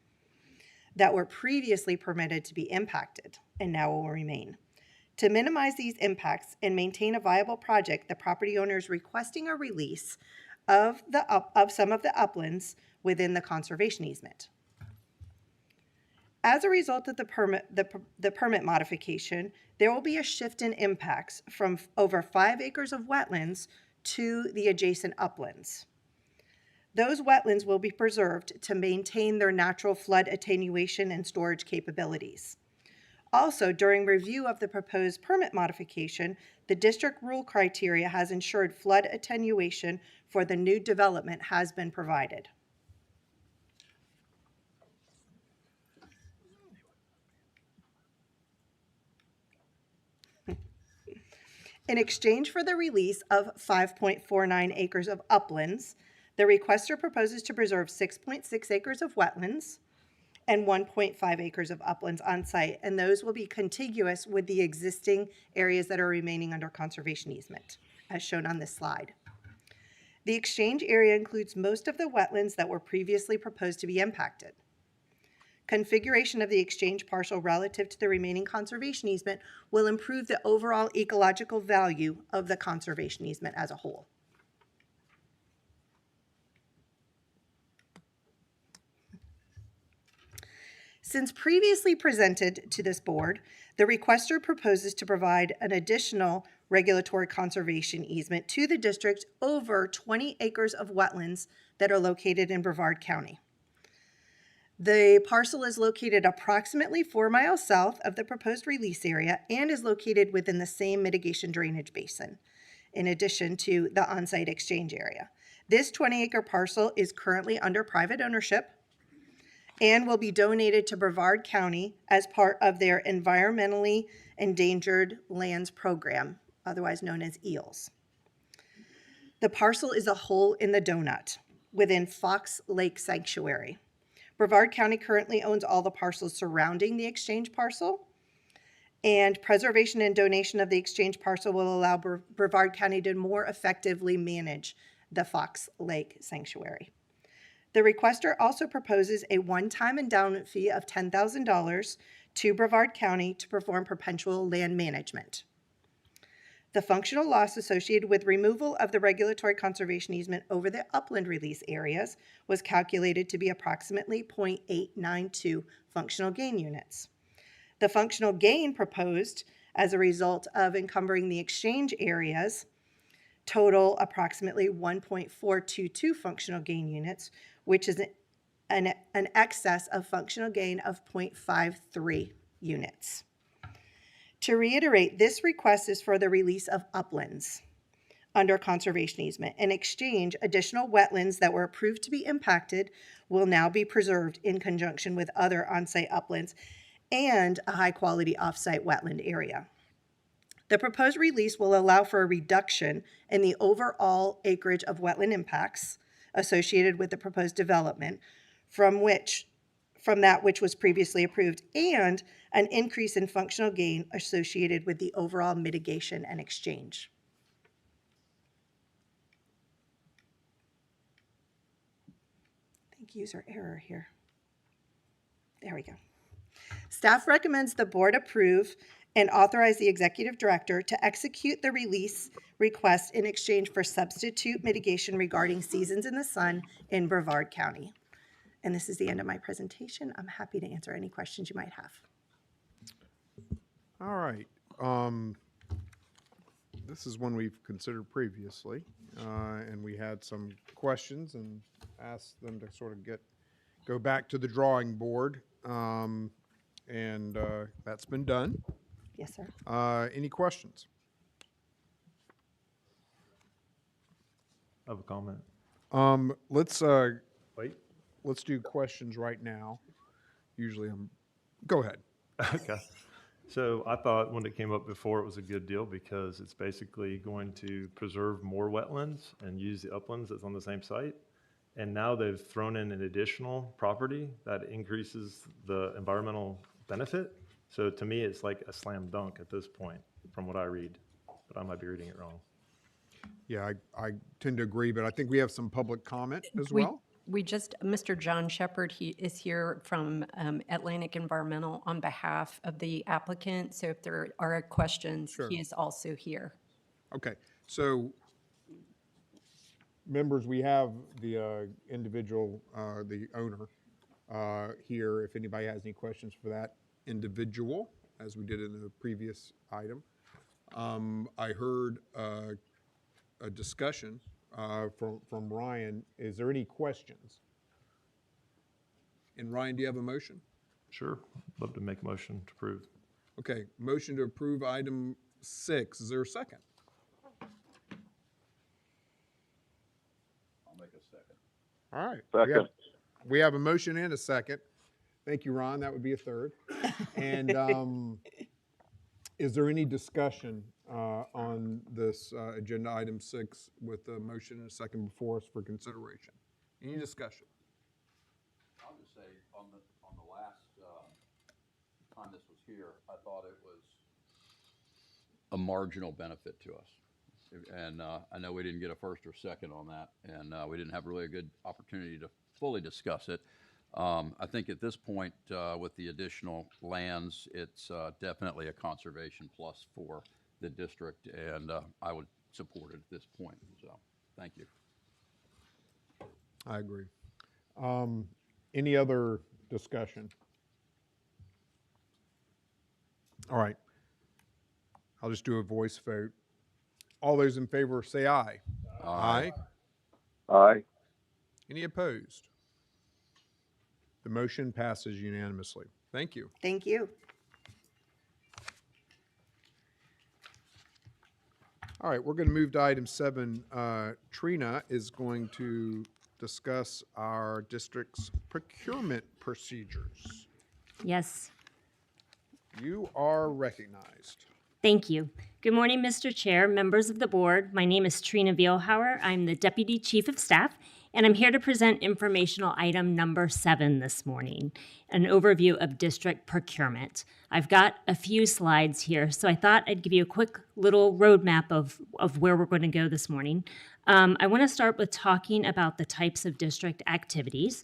that were previously permitted to be impacted and now will remain. To minimize these impacts and maintain a viable project, the property owner is requesting a release of some of the uplands within the conservation easement. As a result of the permit modification, there will be a shift in impacts from over 5 acres of wetlands to the adjacent uplands. Those wetlands will be preserved to maintain their natural flood attenuation and storage capabilities. Also, during review of the proposed permit modification, the district rule criteria has ensured flood attenuation for the new development has been provided. In exchange for the release of 5.49 acres of uplands, the requester proposes to preserve 6.6 acres of wetlands and 1.5 acres of uplands on site, and those will be contiguous with the existing areas that are remaining under conservation easement, as shown on this slide. The exchange area includes most of the wetlands that were previously proposed to be impacted. Configuration of the exchange parcel relative to the remaining conservation easement will improve the overall ecological value of the conservation easement as a whole. Since previously presented to this board, the requester proposes to provide an additional regulatory conservation easement to the district over 20 acres of wetlands that are located in Brevard County. The parcel is located approximately 4 miles south of the proposed release area and is located within the same mitigation drainage basin, in addition to the on-site exchange area. This 20-acre parcel is currently under private ownership and will be donated to Brevard County as part of their Environmentally Endangered Lands Program, otherwise known as EELS. The parcel is a hole in the donut within Fox Lake Sanctuary. Brevard County currently owns all the parcels surrounding the exchange parcel, and preservation and donation of the exchange parcel will allow Brevard County to more effectively manage the Fox Lake Sanctuary. The requester also proposes a one-time endowment fee of $10,000 to Brevard County to perform perpetual land management. The functional loss associated with removal of the regulatory conservation easement over the upland release areas was calculated to be approximately 0.892 functional gain units. The functional gain proposed as a result of encumbering the exchange areas total approximately 1.422 functional gain units, which is an excess of functional gain of 0.53 units. To reiterate, this request is for the release of uplands under conservation easement. In exchange, additional wetlands that were approved to be impacted will now be preserved in conjunction with other on-site uplands and a high-quality off-site wetland area. The proposed release will allow for a reduction in the overall acreage of wetland impacts associated with the proposed development from that which was previously approved, and an increase in functional gain associated with the overall mitigation and exchange. I think user error here. There we go. Staff recommends the board approve and authorize the executive director to execute the release request in exchange for substitute mitigation regarding seasons in the sun in Brevard County. And this is the end of my presentation. I'm happy to answer any questions you might have.
All right. This is one we've considered previously, and we had some questions and asked them to sort of go back to the drawing board, and that's been done.
Yes, sir.
Any questions?
I have a comment.
Let's
Wait.
let's do questions right now. usually go ahead.
Okay. So I thought when it came up before, it was a good deal because it's basically going to preserve more wetlands and use the uplands that's on the same site. And now they've thrown in an additional property that increases the environmental benefit. So to me, it's like a slam dunk at this point from what I read, but I might be reading it wrong.
Yeah, I tend to agree, but I think we have some public comment as
We-
well.
We just, Mr. John Shepard, he is here from Atlantic Environmental on behalf of the applicant. So if there are questions,
Sure.
he is also here.
Okay, so members, we have the individual, the owner here. If anybody has any questions for that individual, as we did in the previous item. I heard a discussion from Ryan. Is there any questions? And Ryan, do you have a motion?
Sure. Love to make a motion to approve.
Okay, motion to approve item 6. Is there a second?
I'll make a second.
All right.
Second.
We have a motion and a second. Thank you, Ron. That would be a third. And is there any discussion on this agenda item 6 with a motion and a second before us for consideration? Any discussion?
I'll just say, on the last time this was here, I thought it was a marginal benefit to us. And I know we didn't get a first or second on that, and we didn't have really a good opportunity to fully discuss it. I think at this point, with the additional lands, it's definitely a conservation plus for the district, and I would support it at this point. So, thank you.
I agree. Any other discussion? All right. I'll just do a voice vote. All those in favor say aye. Aye.
Aye.
Any opposed? The motion passes unanimously. Thank you.
Thank you.
All right, we're going to move to item 7. Trina is going to discuss our district's procurement procedures.
Yes,
You are recognized.
thank you. Good morning, Mr. Chair, members of the board. My name is Trina Vielhauer. I'm the Deputy Chief of Staff, and I'm here to present informational item number 7 this morning, an overview of district procurement. I've got a few slides here, so I thought I'd give you a quick little roadmap of where we're going to go this morning. I want to start with talking about the types of district activities,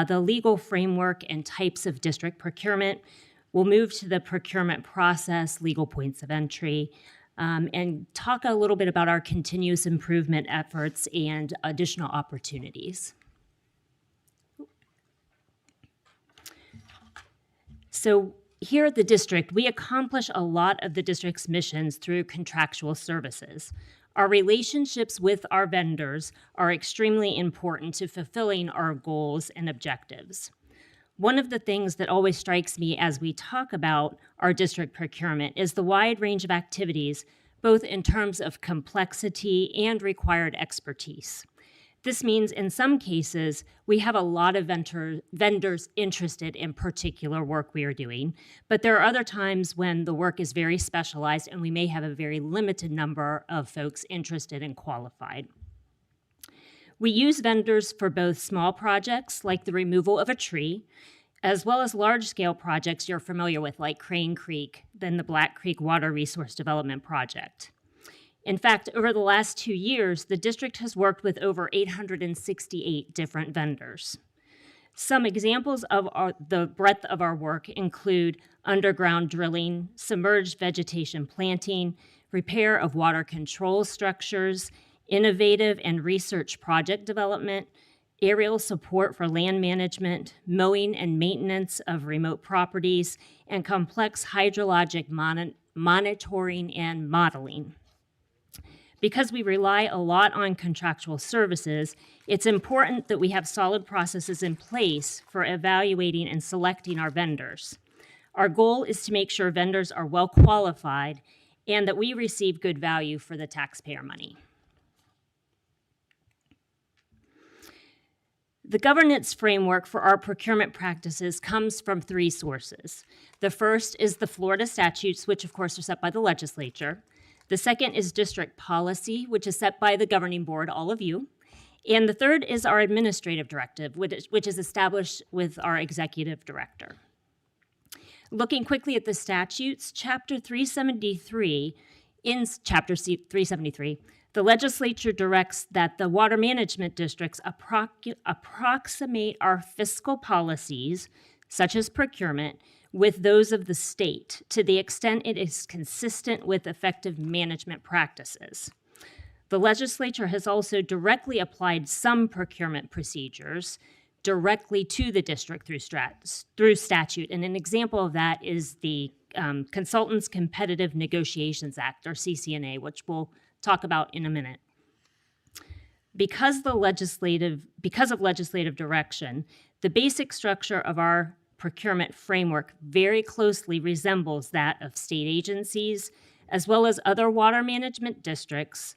the legal framework and types of district procurement. We'll move to the procurement process, legal points of entry, and talk a little bit about our continuous improvement efforts and additional opportunities. So here at the district, we accomplish a lot of the district's missions through contractual services. Our relationships with our vendors are extremely important to fulfilling our goals and objectives. One of the things that always strikes me as we talk about our district procurement is the wide range of activities, both in terms of complexity and required expertise. This means in some cases, we have a lot of vendors interested in particular work we are doing, but there are other times when the work is very specialized and we may have a very limited number of folks interested and qualified. We use vendors for both small projects like the removal of a tree, as well as large-scale projects you're familiar with like Crane Creek, then the Black Creek Water Resource Development Project. In fact, over the last 2 years, the district has worked with over 868 different vendors. Some examples of the breadth of our work include underground drilling, submerged vegetation planting, repair of water control structures, innovative and research project development, aerial support for land management, mowing and maintenance of remote properties, and complex hydrologic monitoring and modeling. Because we rely a lot on contractual services, it's important that we have solid processes in place for evaluating and selecting our vendors. Our goal is to make sure vendors are well qualified and that we receive good value for the taxpayer money. The governance framework for our procurement practices comes from three sources. The first is the Florida statutes, which of course are set by the legislature. The second is district policy, which is set by the governing board, all of you. And the third is our administrative directive, which is established with our executive director. Looking quickly at the statutes, Chapter 373, in Chapter 373, the legislature directs that the water management districts approximate our fiscal policies, such as procurement, with those of the state to the extent it is consistent with effective management practices. The legislature has also directly applied some procurement procedures directly to the district through statute. And an example of that is the Consultants Competitive Negotiations Act, or CCNA, which we'll talk about in a minute. Because of legislative direction, the basic structure of our procurement framework very closely resembles that of state agencies, as well as other water management districts.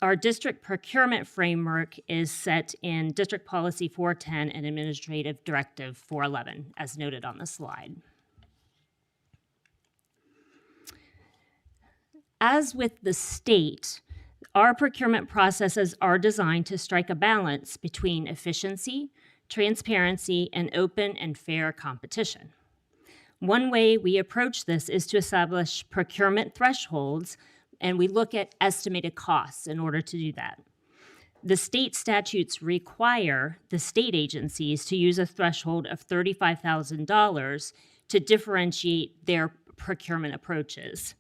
Our district procurement framework is set in District Policy 410 and Administrative Directive 411, as noted on the slide. As with the state, our procurement processes are designed to strike a balance between efficiency, transparency, and open and fair competition. One way we approach this is to establish procurement thresholds, and we look at estimated costs in order to do that. The state statutes require the state agencies to use a threshold of $35,000 to differentiate their procurement approaches.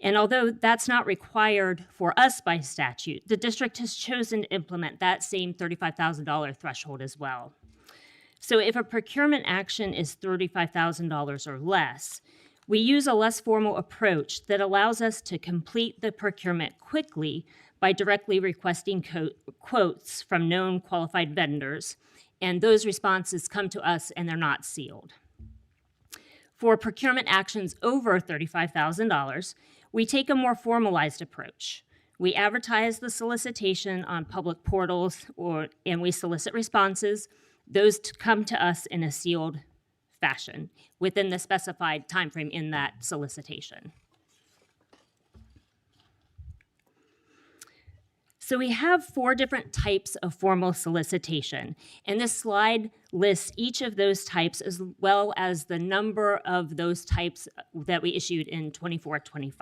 And although that's not required for us by statute, the district has chosen to implement that same $35,000 threshold as well. So if a procurement action is $35,000 or less, we use a less formal approach that allows us to complete the procurement quickly by directly requesting quotes from known qualified vendors, and those responses come to us and they're not sealed. For procurement actions over $35,000, we take a more formalized approach. We advertise the solicitation on public portals and we solicit responses. Those come to us in a sealed fashion within the specified timeframe in that solicitation. So we have 4 different types of formal solicitation, and this slide lists each of those types as well as the number of those types that we issued in 24-25.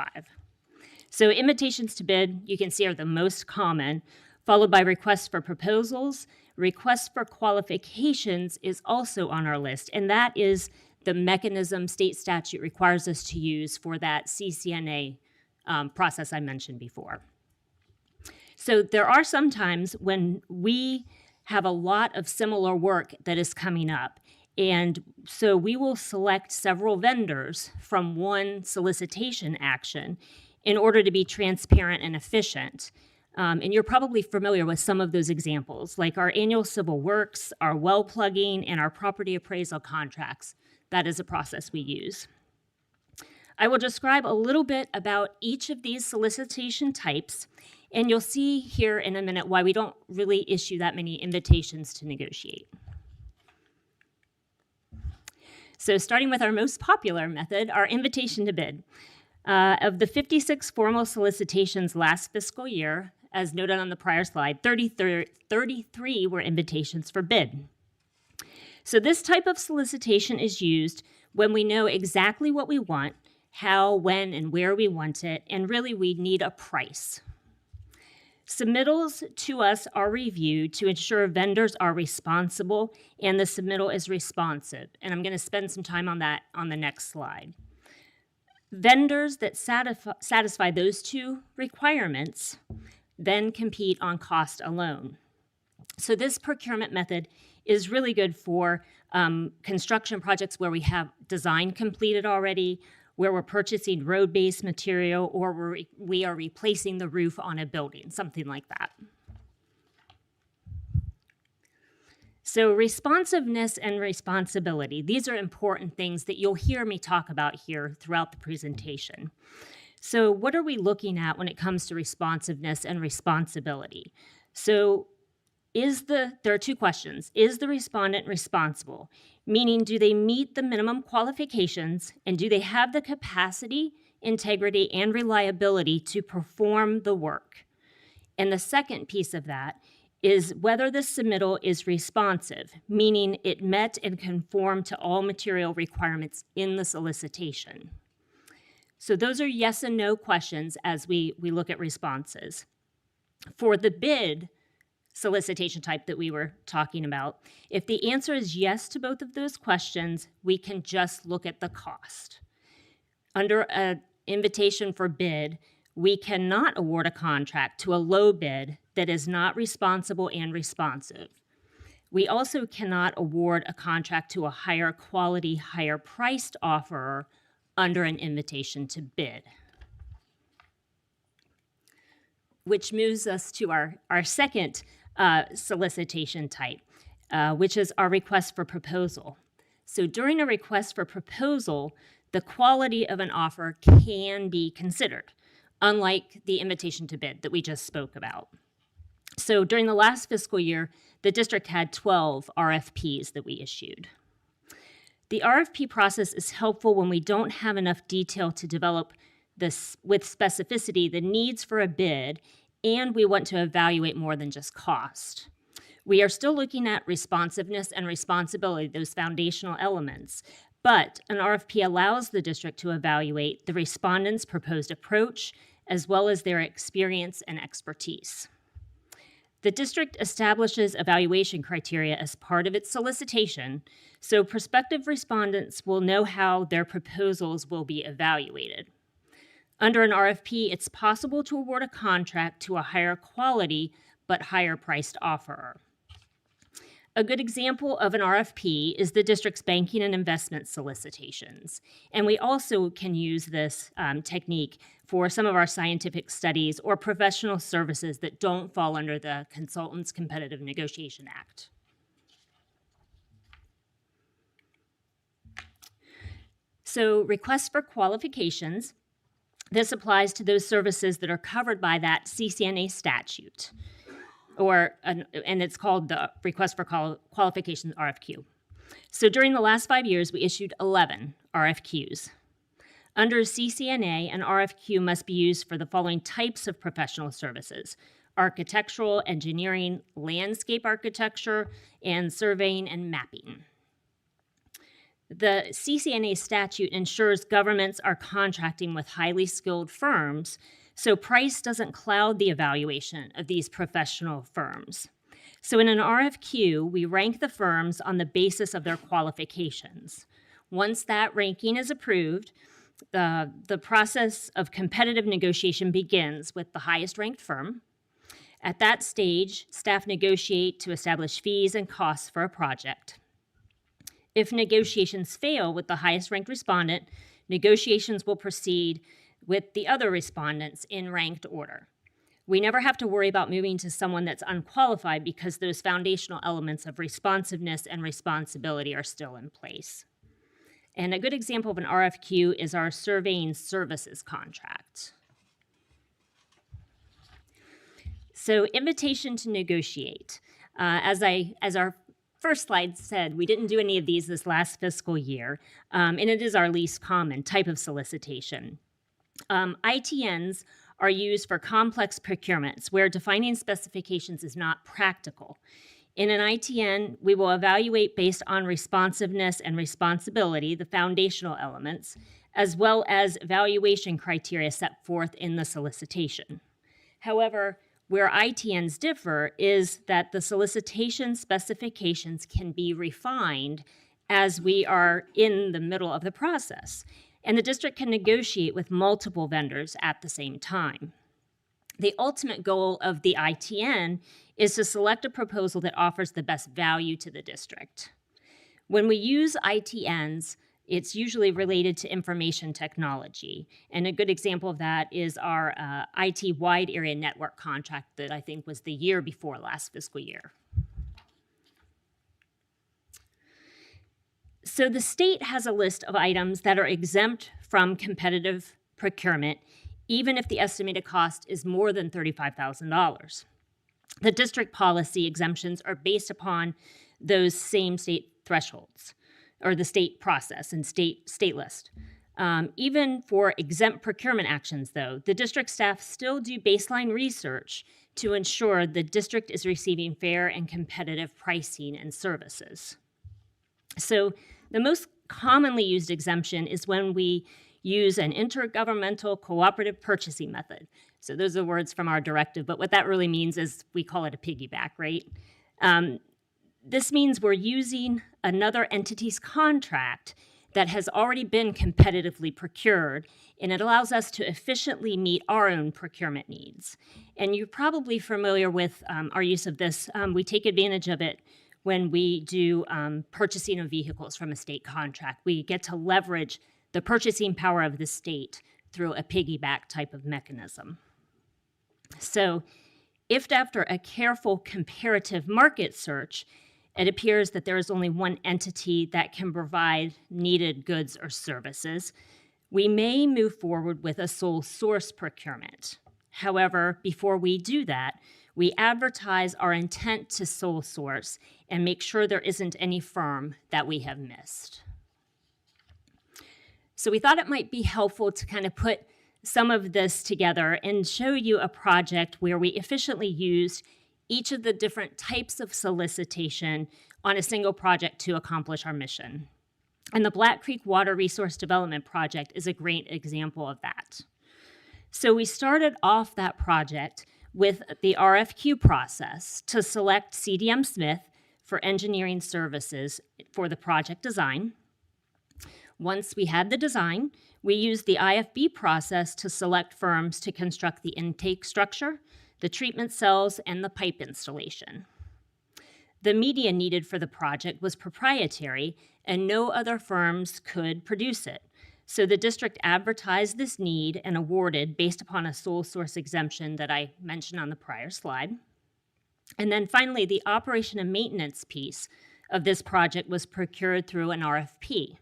So invitations to bid, you can see, are the most common, followed by requests for proposals. Requests for qualifications is also on our list, and that is the mechanism state statute requires us to use for that CCNA process I mentioned before. So there are some times when we have a lot of similar work that is coming up, and so we will select several vendors from one solicitation action in order to be transparent and efficient. And you're probably familiar with some of those examples, like our annual civil works, our well plugging, and our property appraisal contracts. That is a process we use. I will describe a little bit about each of these solicitation types, and you'll see here in a minute why we don't really issue that many invitations to negotiate. So starting with our most popular method, our invitation to bid. Of the 56 formal solicitations last fiscal year, as noted on the prior slide, 33 were invitations for bid. So this type of solicitation is used when we know exactly what we want, how, when, and where we want it, and really we need a price. Submittals to us are reviewed to ensure vendors are responsible and the submittal is responsive, and I'm going to spend some time on that on the next slide. Vendors that satisfy those 2 requirements then compete on cost alone. So this procurement method is really good for construction projects where we have design completed already, where we're purchasing road-based material, or we are replacing the roof on a building, something like that. So responsiveness and responsibility, these are important things that you'll hear me talk about here throughout the presentation. So what are we looking at when it comes to responsiveness and responsibility? So there are two questions. Is the respondent responsible? Meaning, do they meet the minimum qualifications, and do they have the capacity, integrity, and reliability to perform the work? And the second piece of that is whether the submittal is responsive, meaning it met and conformed to all material requirements in the solicitation. So those are yes and no questions as we look at responses. For the bid solicitation type that we were talking about, if the answer is yes to both of those questions, we can just look at the cost. Under an invitation for bid, we cannot award a contract to a low bid that is not responsible and responsive. We also cannot award a contract to a higher quality, higher priced offerer under an invitation to bid. Which moves us to our second solicitation type, which is our request for proposal. So during a request for proposal, the quality of an offer can be considered, unlike the invitation to bid that we just spoke about. So during the last fiscal year, the district had 12 RFPs that we issued. The RFP process is helpful when we don't have enough detail to develop this with specificity the needs for a bid, and we want to evaluate more than just cost. We are still looking at responsiveness and responsibility, those foundational elements, but an RFP allows the district to evaluate the respondent's proposed approach as well as their experience and expertise. The district establishes evaluation criteria as part of its solicitation, so prospective respondents will know how their proposals will be evaluated. Under an RFP, it's possible to award a contract to a higher quality but higher priced offerer. A good example of an RFP is the district's banking and investment solicitations. And we also can use this technique for some of our scientific studies or professional services that don't fall under the Consultants Competitive Negotiation Act. So requests for qualifications, this applies to those services that are covered by that CCNA statute, and it's called the Request for Qualifications RFQ. So during the last 5 years, we issued 11 RFQs. Under CCNA, an RFQ must be used for the following types of professional services: architectural, engineering, landscape architecture, and surveying and mapping. The CCNA statute ensures governments are contracting with highly skilled firms, so price doesn't cloud the evaluation of these professional firms. So in an RFQ, we rank the firms on the basis of their qualifications. Once that ranking is approved, the process of competitive negotiation begins with the highest ranked firm. At that stage, staff negotiate to establish fees and costs for a project. If negotiations fail with the highest ranked respondent, negotiations will proceed with the other respondents in ranked order. We never have to worry about moving to someone that's unqualified because those foundational elements of responsiveness and responsibility are still in place. And a good example of an RFQ is our surveying services contract. So invitation to negotiate. As our first slide said, we didn't do any of these this last fiscal year, and it is our least common type of solicitation. ITNs are used for complex procurements where defining specifications is not practical. In an ITN, we will evaluate based on responsiveness and responsibility, the foundational elements, as well as evaluation criteria set forth in the solicitation. However, where ITNs differ is that the solicitation specifications can be refined as we are in the middle of the process, and the district can negotiate with multiple vendors at the same time. The ultimate goal of the ITN is to select a proposal that offers the best value to the district. When we use ITNs, it's usually related to information technology. And a good example of that is our IT wide area network contract that I think was the year before last fiscal year. So the state has a list of items that are exempt from competitive procurement, even if the estimated cost is more than $35,000. The district policy exemptions are based upon those same state thresholds, or the state process and state list. Even for exempt procurement actions, though, the district staff still do baseline research to ensure the district is receiving fair and competitive pricing and services. So the most commonly used exemption is when we use an intergovernmental cooperative purchasing method. So those are words from our directive, but what that really means is we call it a piggyback, right? This means we're using another entity's contract that has already been competitively procured, and it allows us to efficiently meet our own procurement needs. And you're probably familiar with our use of this. We take advantage of it when we do purchasing of vehicles from a state contract. We get to leverage the purchasing power of the state through a piggyback type of mechanism. So if after a careful comparative market search, it appears that there is only one entity that can provide needed goods or services, we may move forward with a sole source procurement. However, before we do that, we advertise our intent to sole source and make sure there isn't any firm that we have missed. So we thought it might be helpful to kind of put some of this together and show you a project where we efficiently used each of the different types of solicitation on a single project to accomplish our mission. And the Black Creek Water Resource Development Project is a great example of that. So we started off that project with the RFQ process to select CDM Smith for engineering services for the project design. Once we had the design, we used the IFB process to select firms to construct the intake structure, the treatment cells, and the pipe installation. The media needed for the project was proprietary, and no other firms could produce it. So the district advertised this need and awarded based upon a sole source exemption that I mentioned on the prior slide. And then finally, the operation and maintenance piece of this project was procured through an RFP.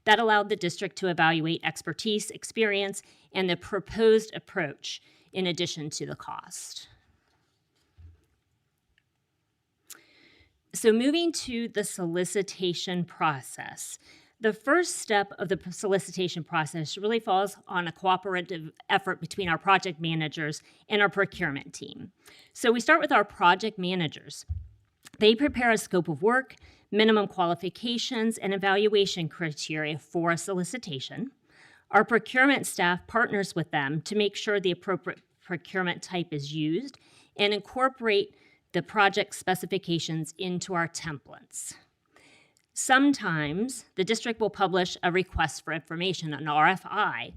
That allowed the district to evaluate expertise, experience, and the proposed approach in addition to the cost. So moving to the solicitation process. The first step of the solicitation process really falls on a cooperative effort between our project managers and our procurement team. So we start with our project managers. They prepare a scope of work, minimum qualifications, and evaluation criteria for a solicitation. Our procurement staff partners with them to make sure the appropriate procurement type is used and incorporate the project specifications into our templates. Sometimes the district will publish a request for information, an RFI,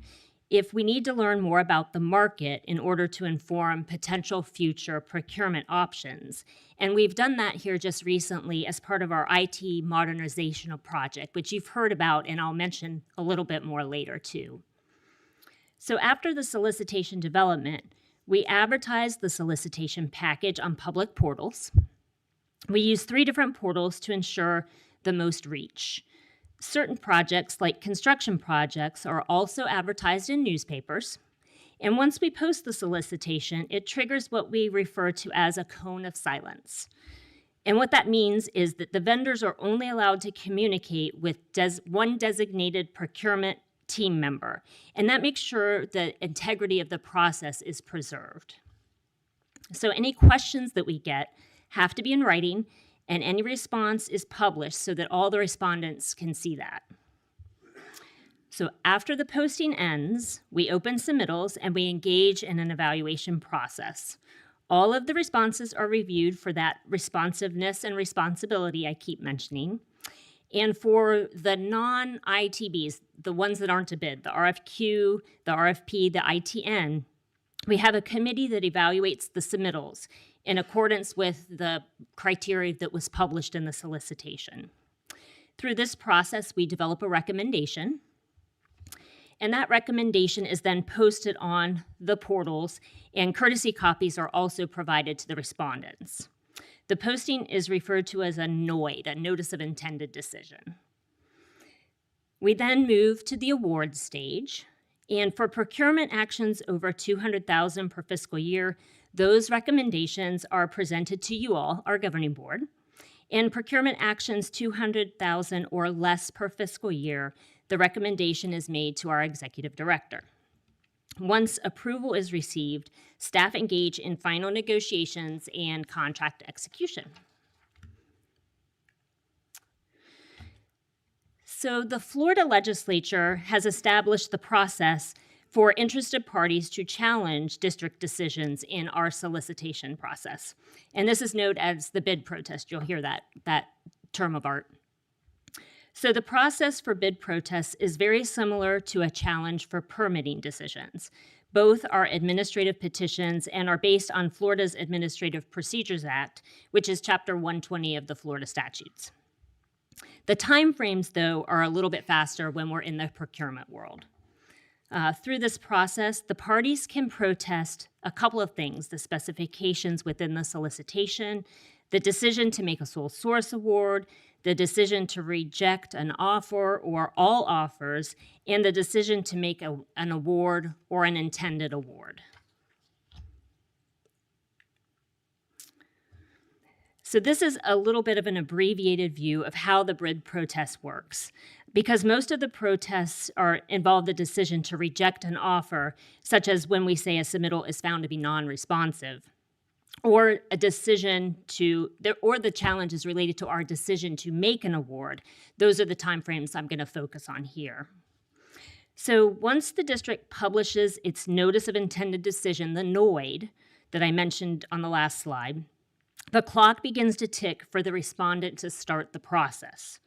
if we need to learn more about the market in order to inform potential future procurement options. And we've done that here just recently as part of our IT modernizational project, which you've heard about, and I'll mention a little bit more later too. So after the solicitation development, we advertise the solicitation package on public portals. We use 3 different portals to ensure the most reach. Certain projects, like construction projects, are also advertised in newspapers. And once we post the solicitation, it triggers what we refer to as a cone of silence. And what that means is that the vendors are only allowed to communicate with one designated procurement team member. And that makes sure the integrity of the process is preserved. So any questions that we get have to be in writing, and any response is published so that all the respondents can see that. So after the posting ends, we open submittals and we engage in an evaluation process. All of the responses are reviewed for that responsiveness and responsibility I keep mentioning. And for the non-ITBs, the ones that aren't a bid, the RFQ, the RFP, the ITN, we have a committee that evaluates the submittals in accordance with the criteria that was published in the solicitation. Through this process, we develop a recommendation, and that recommendation is then posted on the portals, and courtesy copies are also provided to the respondents. The posting is referred to as a NOID, a Notice of Intended Decision. We then move to the award stage, and for procurement actions over $200,000 per fiscal year, Those recommendations are presented to you all, our governing board. In procurement actions 200,000 or less per fiscal year, the recommendation is made to our executive director. Once approval is received, staff engage in final negotiations and contract execution. So the Florida legislature has established the process for interested parties to challenge district decisions in our solicitation process. And this is known as the bid protest. You'll hear that term of art. So the process for bid protests is very similar to a challenge for permitting decisions. Both are administrative petitions and are based on Florida's Administrative Procedures Act, which is Chapter 120 of the Florida statutes. The timeframes, though, are a little bit faster when we're in the procurement world. Through this process, the parties can protest a couple of things: the specifications within the solicitation, the decision to make a sole source award, the decision to reject an offer or all offers, and the decision to make an award or an intended award. So this is a little bit of an abbreviated view of how the bid protest works. Because most of the protests involve the decision to reject an offer, such as when we say a submittal is found to be non-responsive, or a decision or the challenge is related to our decision to make an award. Those are the timeframes I'm going to focus on here. So once the district publishes its notice of intended decision, the NOID, that I mentioned on the last slide, the clock begins to tick for the respondent to start the process.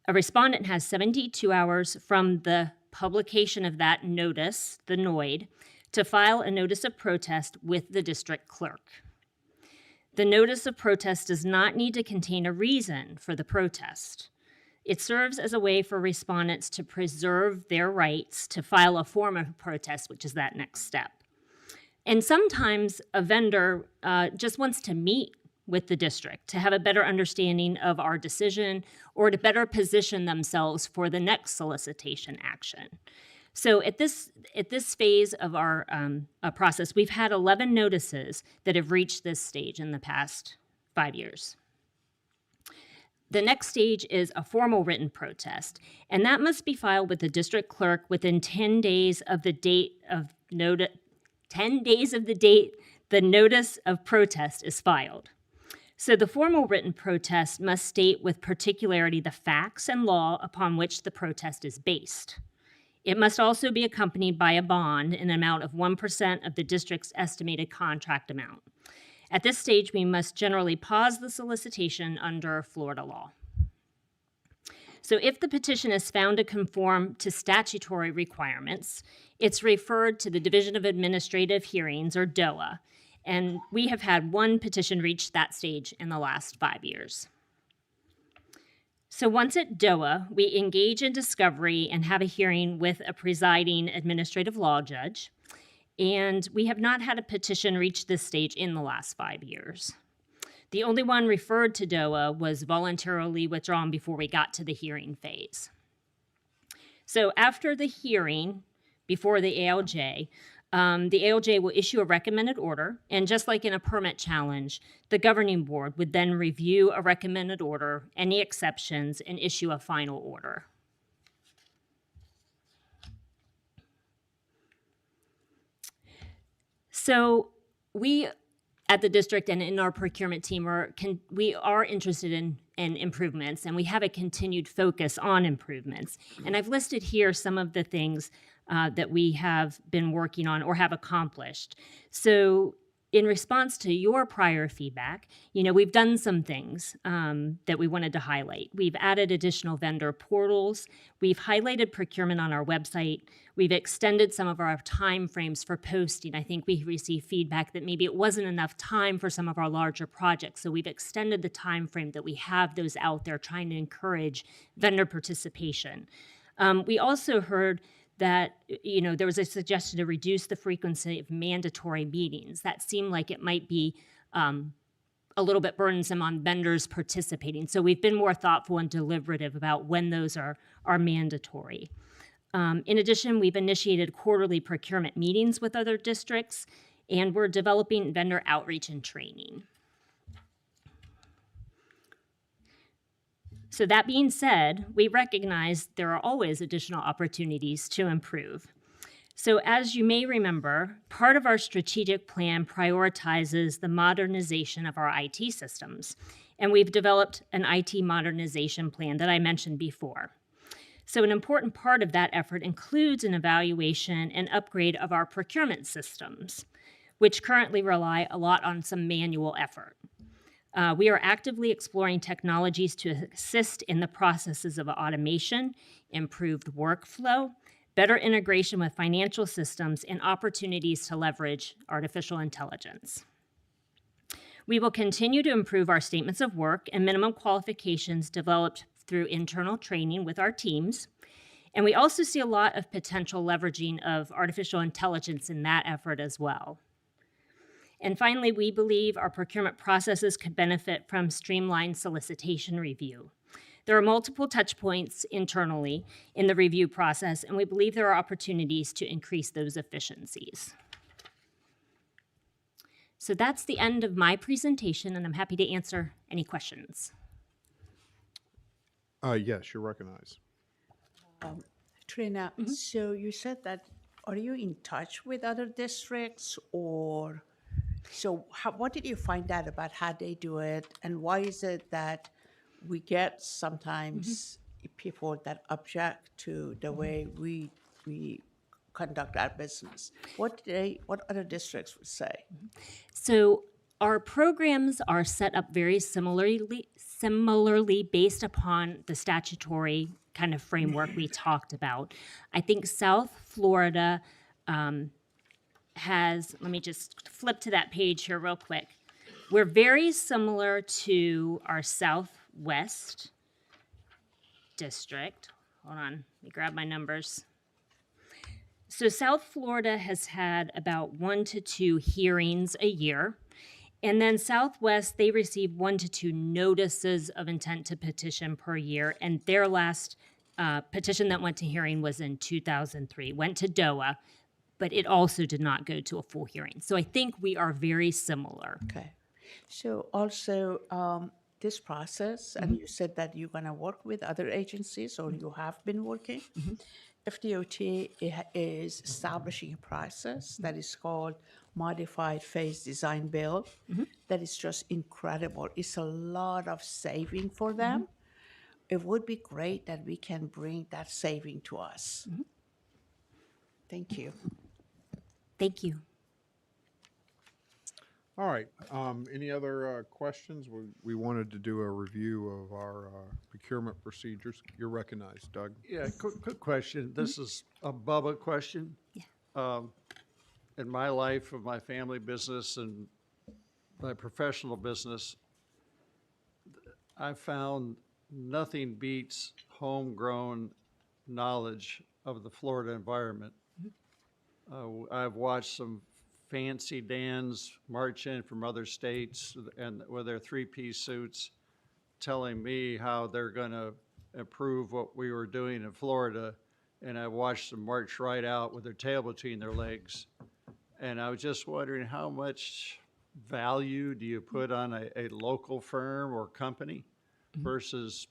A respondent has 72 hours from the publication of that notice, the NOID, to file a notice of protest with the district clerk. The notice of protest does not need to contain a reason for the protest. It serves as a way for respondents to preserve their rights to file a form of protest, which is that next step. And sometimes a vendor just wants to meet with the district to have a better understanding of our decision or to better position themselves for the next solicitation action. So at this phase of our process, we've had 11 notices that have reached this stage in the past 5 years. The next stage is a formal written protest, and that must be filed with the district clerk within 10 days of the date of the notice of protest is filed. So the formal written protest must state with particularity the facts and law upon which the protest is based. It must also be accompanied by a bond in an amount of 1% of the district's estimated contract amount. At this stage, we must generally pause the solicitation under Florida law. So if the petition is found to conform to statutory requirements, it's referred to the Division of Administrative Hearings, or DOA, and we have had one petition reach that stage in the last 5 years. So once at DOA, we engage in discovery and have a hearing with a presiding administrative law judge, and we have not had a petition reach this stage in the last 5 years. The only one referred to DOA was voluntarily withdrawn before we got to the hearing phase. So after the hearing, before the ALJ will issue a recommended order, and just like in a permit challenge, the governing board would then review a recommended order, any exceptions, and issue a final order. So we at the district and in our procurement team we are interested in improvements, and we have a continued focus on improvements. And I've listed here some of the things that we have been working on or have accomplished. So in response to your prior feedback, we've done some things that we wanted to highlight. We've added additional vendor portals. We've highlighted procurement on our website. We've extended some of our time frames for posting. I think we received feedback that maybe it wasn't enough time for some of our larger projects. So we've extended the time frame that we have those out there, trying to encourage vendor participation. We also heard that there was a suggestion to reduce the frequency of mandatory meetings. That seemed like it might be a little bit burdensome on vendors participating. So we've been more thoughtful and deliberative about when those are mandatory. In addition, we've initiated quarterly procurement meetings with other districts, and we're developing vendor outreach and training. So that being said, we recognize there are always additional opportunities to improve. So as you may remember, part of our strategic plan prioritizes the modernization of our IT systems, and we've developed an IT modernization plan that I mentioned before. So an important part of that effort includes an evaluation and upgrade of our procurement systems, which currently rely a lot on some manual effort. We are actively exploring technologies to assist in the processes of automation, improved workflow, better integration with financial systems, and opportunities to leverage artificial intelligence. We will continue to improve our statements of work and minimum qualifications developed through internal training with our teams. And we also see a lot of potential leveraging of artificial intelligence in that effort as well. And finally, we believe our procurement processes could benefit from streamlined solicitation review. There are multiple touch points internally in the review process, and we believe there are opportunities to increase those efficiencies. So that's the end of my presentation, and I'm happy to answer any questions.
Yes, you're recognized.
Trina, so you said that, are you in touch with other districts, or so what did you find out about how they do it, and why is it that we get sometimes people that object to the way we conduct our business? What other districts would say?
So our programs are set up very similarly based upon the statutory kind of framework we talked about. I think South Florida has, let me just flip to that page here real quick. We're very similar to our Southwest district. Hold on, let me grab my numbers. So South Florida has had about 1 to 2 hearings a year. And then Southwest, they receive 1 to 2 notices of intent to petition per year. And their last petition that went to hearing was in 2003, went to DOA, but it also did not go to a full hearing. So I think we are very similar.
Okay. So also this process, and you said that you're going to work with other agencies, or you have been working. FDOT is establishing a process that is called Modified Phase Design Build. That is just incredible. It's a lot of saving for them. It would be great that we can bring that saving to us. Thank you.
Thank you.
All right. Any other questions? We wanted to do a review of our procurement procedures. You're recognized, Doug.
Yeah, quick question. This is a Bubba question. Yeah. In my life, of my family business and my professional business, I found nothing beats homegrown knowledge of the Florida environment. I've watched some fancy Dans march in from other states and with their 3-piece suits telling me how they're going to improve what we were doing in Florida. And I watched them march right out with their tail between their legs. And I was just wondering, how much value do you put on a local firm or company versus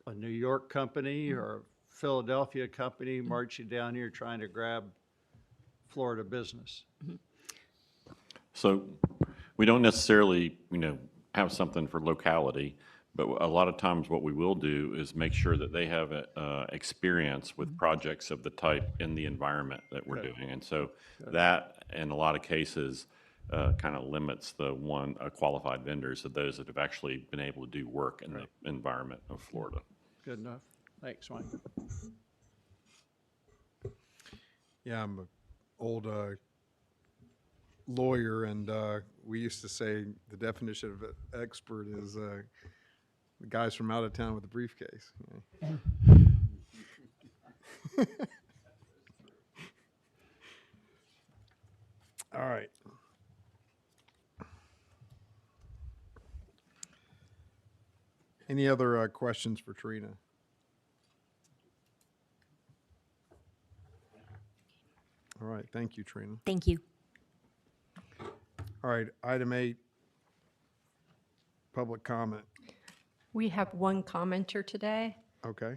a New York company or a Philadelphia company marching down here trying to grab Florida business?
So we don't necessarily, have something for locality, but a lot of times what we will do is make sure that they have experience with projects of the type in the environment that we're doing. And so that, in a lot of cases, kind of limits the qualified vendors of those that have actually been able to do work in the environment of Florida.
Good enough. Thanks, Mike.
Yeah, I'm an old lawyer, and we used to say the definition of an expert is the guys from out of town with a briefcase. All right. Any other questions for Trina? All right, thank you, Trina.
Thank you.
All right, item 8, public comment.
We have one commenter today,
Okay,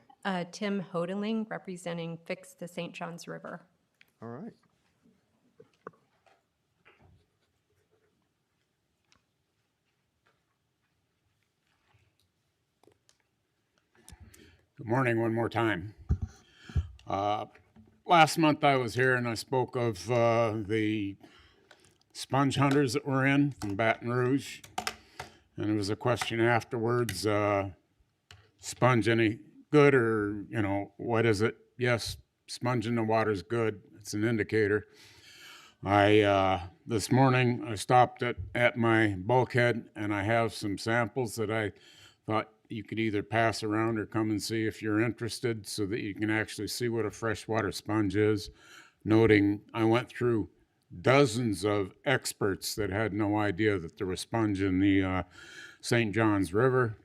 Tim Hodeling, representing Fix the St. Johns River.
all right.
Good morning one more time. Last month I was here and I spoke of the sponge hunters that were in from Baton Rouge. And there was a question afterwards, sponge any good, or, you know, what is it? Yes, sponge in the water is good. It's an indicator. This morning I stopped at my bulkhead and I have some samples that I thought you could either pass around or come and see if you're interested, so that you can actually see what a freshwater sponge is. Noting I went through dozens of experts that had no idea that there was sponge in the St. Johns River,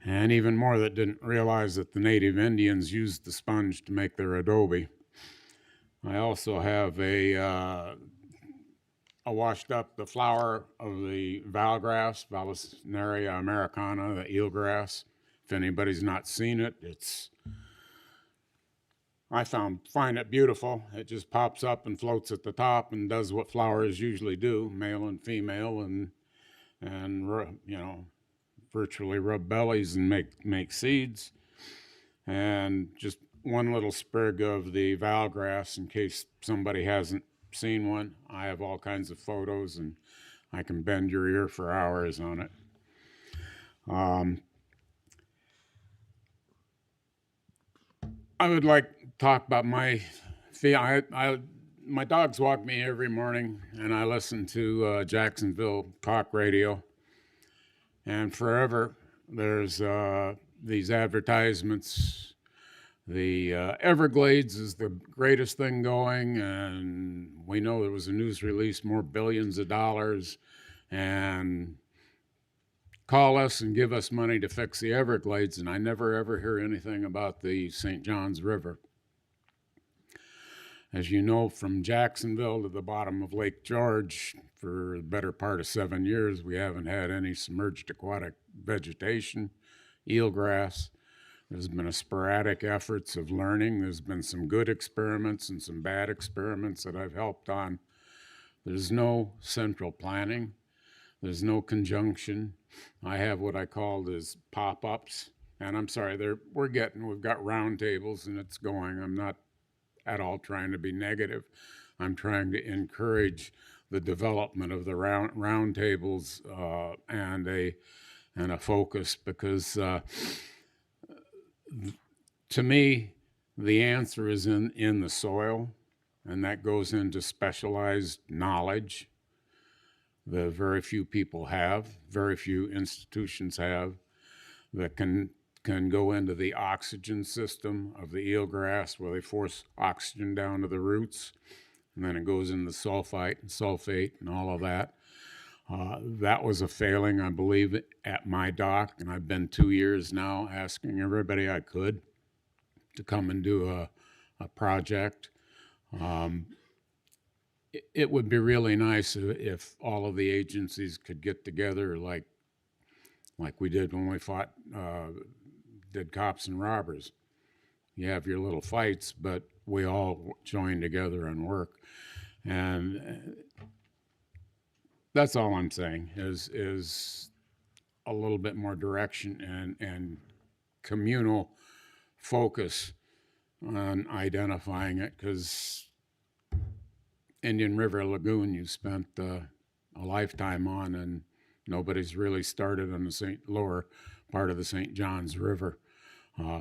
and even more that didn't realize that the native Indians used the sponge to make their adobe. I also have I washed up the flower of the valgrass, Vallisneria americana, the eelgrass. If anybody's not seen it, I find it beautiful. It just pops up and floats at the top and does what flowers usually do, male and female, and you know, virtually rub bellies and make seeds. And just one little sprig of the valgrass, in case somebody hasn't seen one. I have all kinds of photos and I can bend your ear for hours on it. I would like to talk about my dogs walk me every morning and I listen to Jacksonville talk radio, and forever there's these advertisements. The Everglades is the greatest thing going, and we know there was a news release, more billions of dollars, and call us and give us money to fix the Everglades, and I never ever hear anything about the St. Johns River. As you know, from Jacksonville to the bottom of Lake George, for the better part of 7 years, we haven't had any submerged aquatic vegetation, eelgrass. There's been a sporadic efforts of learning. There's been some good experiments and some bad experiments that I've helped on. There's no central planning. There's no conjunction. I have what I call as pop-ups. And I'm sorry, we've got round tables and it's going. I'm not at all trying to be negative. I'm trying to encourage the development of the round tables and a focus, because to me, the answer is in the soil, and that goes into specialized knowledge that very few people have, very few institutions have, that can go into the oxygen system of the eelgrass, where they force oxygen down to the roots, and then it goes into sulfite and sulfate and all of that. That was a failing, I believe, at my dock, and I've been 2 years now asking everybody I could to come and do a project. It would be really nice if all of the agencies could get together like we did when we did cops and robbers. You have your little fights, but we all join together and work. And that's all I'm saying is a little bit more direction and communal focus on identifying it, because Indian River Lagoon you spent a lifetime on, and nobody's really started on the lower part of the St. Johns River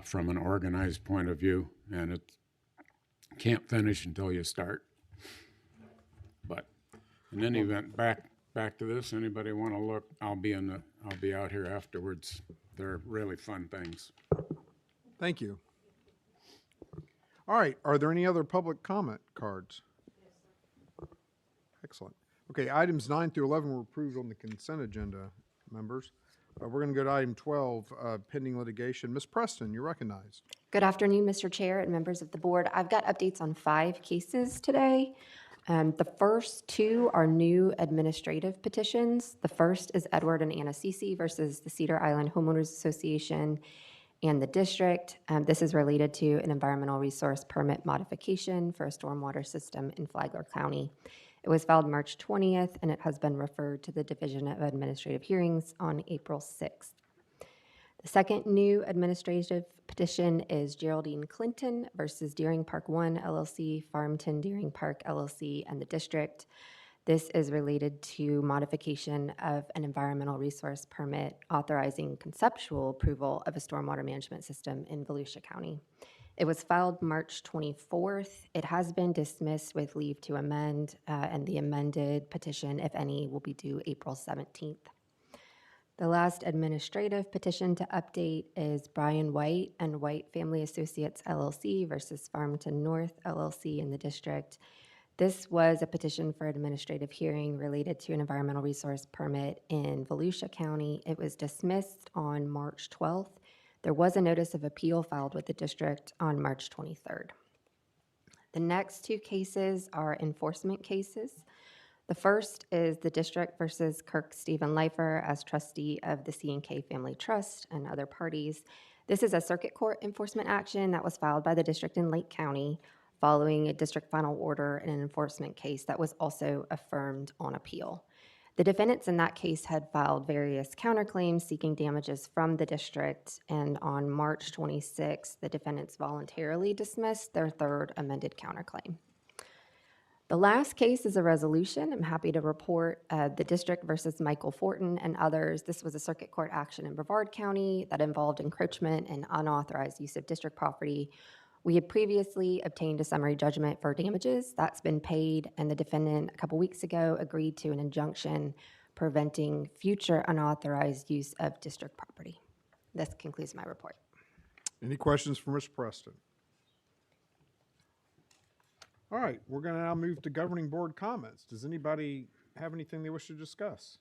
from an organized point of view, and it can't finish until you start. But in any event, back to this. Anybody want to look? I'll be out here afterwards. They're really fun things.
Thank you. All right, are there any other public comment cards? Excellent. Okay, items 9 through 11 were approved on the consent agenda, members. We're going to go to item 12, pending litigation. Ms. Preston, you're recognized.
Good afternoon, Mr. Chair and members of the board. I've got updates on 5 cases today.
The first two are new administrative petitions. The first is Edward and Anna Cece versus the Cedar Island Homeowners Association and the district. This is related to an environmental resource permit modification for a stormwater system in Flagler County. It was filed March 20th, and it has been referred to the Division of Administrative Hearings on April 6th. The second new administrative petition is Geraldine Clinton versus Deering Park 1 LLC, Farmington Deering Park LLC, and the district. This is related to modification of an environmental resource permit authorizing conceptual approval of a stormwater management system in Volusia County. It was filed March 24th. It has been dismissed with leave to amend, and the amended petition, if any, will be due April 17th. The last administrative petition to update is Brian White and White Family Associates LLC versus Farmington North LLC in the district. This was a petition for administrative hearing related to an environmental resource permit in Volusia County. It was dismissed on March 12th. There was a notice of appeal filed with the district on March 23rd. The next two cases are enforcement cases. The first is the district versus Kirk Stephen Leifer as trustee of the C&K Family Trust and other parties. This is a circuit court enforcement action that was filed by the district in Lake County following a district final order in an enforcement case that was also affirmed on appeal. The defendants in that case had filed various counterclaims seeking damages from the district, and on March 26th, the defendants voluntarily dismissed their third amended counterclaim. The last case is a resolution. I'm happy to report the district versus Michael Fortin and others. This was a circuit court action in Brevard County that involved encroachment and unauthorized use of district property. We had previously obtained a summary judgment for damages. That's been paid, and the defendant a couple weeks ago agreed to an injunction preventing future unauthorized use of district property. This concludes my report.
Any questions for Mr. Preston? All right, we're going to now move to governing board comments. Does anybody have anything they wish to discuss?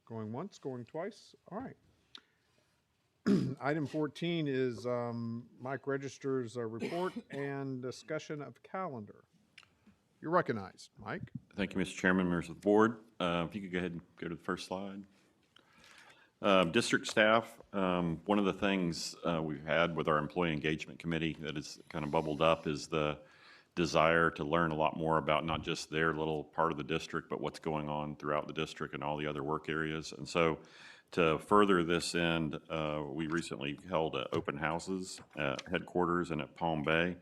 Going once, going twice? All right. Item 14 is Mike Register's report and discussion of calendar. You're recognized, Mike.
Thank you, Mr. Chairman, members of the board. If you could go ahead and go to the first slide. District staff, one of the things we've had with our employee engagement committee that has kind of bubbled up is the desire to learn a lot more about not just their little part of the district, but what's going on throughout the district and all the other work areas. And so to further this end, we recently held open houses at headquarters and at Palm Bay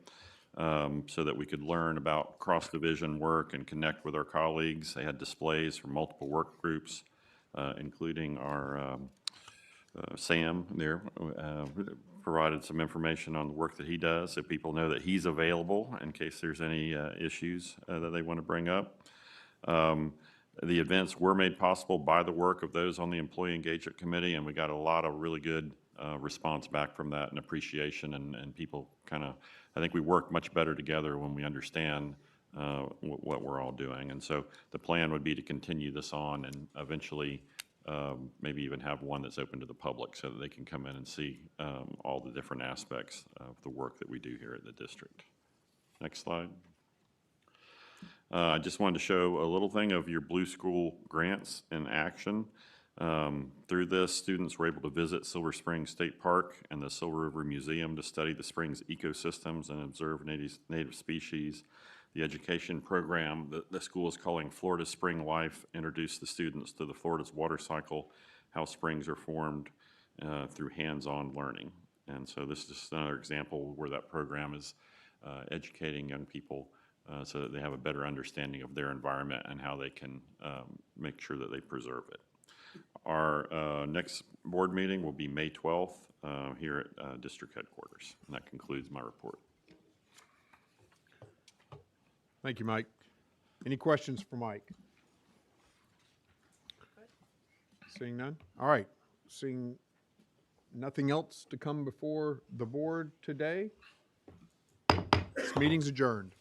so that we could learn about cross-division work and connect with our colleagues. They had displays from multiple work groups, including our Sam there, provided some information on the work that he does so people know that he's available in case there's any issues that they want to bring up. The events were made possible by the work of those on the Employee Engagement Committee, and we got a lot of really good response back from that and appreciation, and people kind of, I think we work much better together when we understand what we're all doing. And so the plan would be to continue this on and eventually maybe even have one that's open to the public so that they can come in and see all the different aspects of the work that we do here at the district. Next slide. I just wanted to show a little thing of your Blue School grants in action. Through this, students were able to visit Silver Springs State Park and the Silver River Museum to study the spring's ecosystems and observe native species. The education program that the school is calling Florida Spring Life introduced the students to the Florida's water cycle, how springs are formed through hands-on learning. And so this is just another example where that program is educating young people so that they have a better understanding of their environment and how they can make sure that they preserve it. Our next board meeting will be May 12th here at district headquarters. And that concludes my report.
Thank you, Mike. Any questions for Mike? Seeing none? All right. Seeing nothing else to come before the board today, this meeting's adjourned.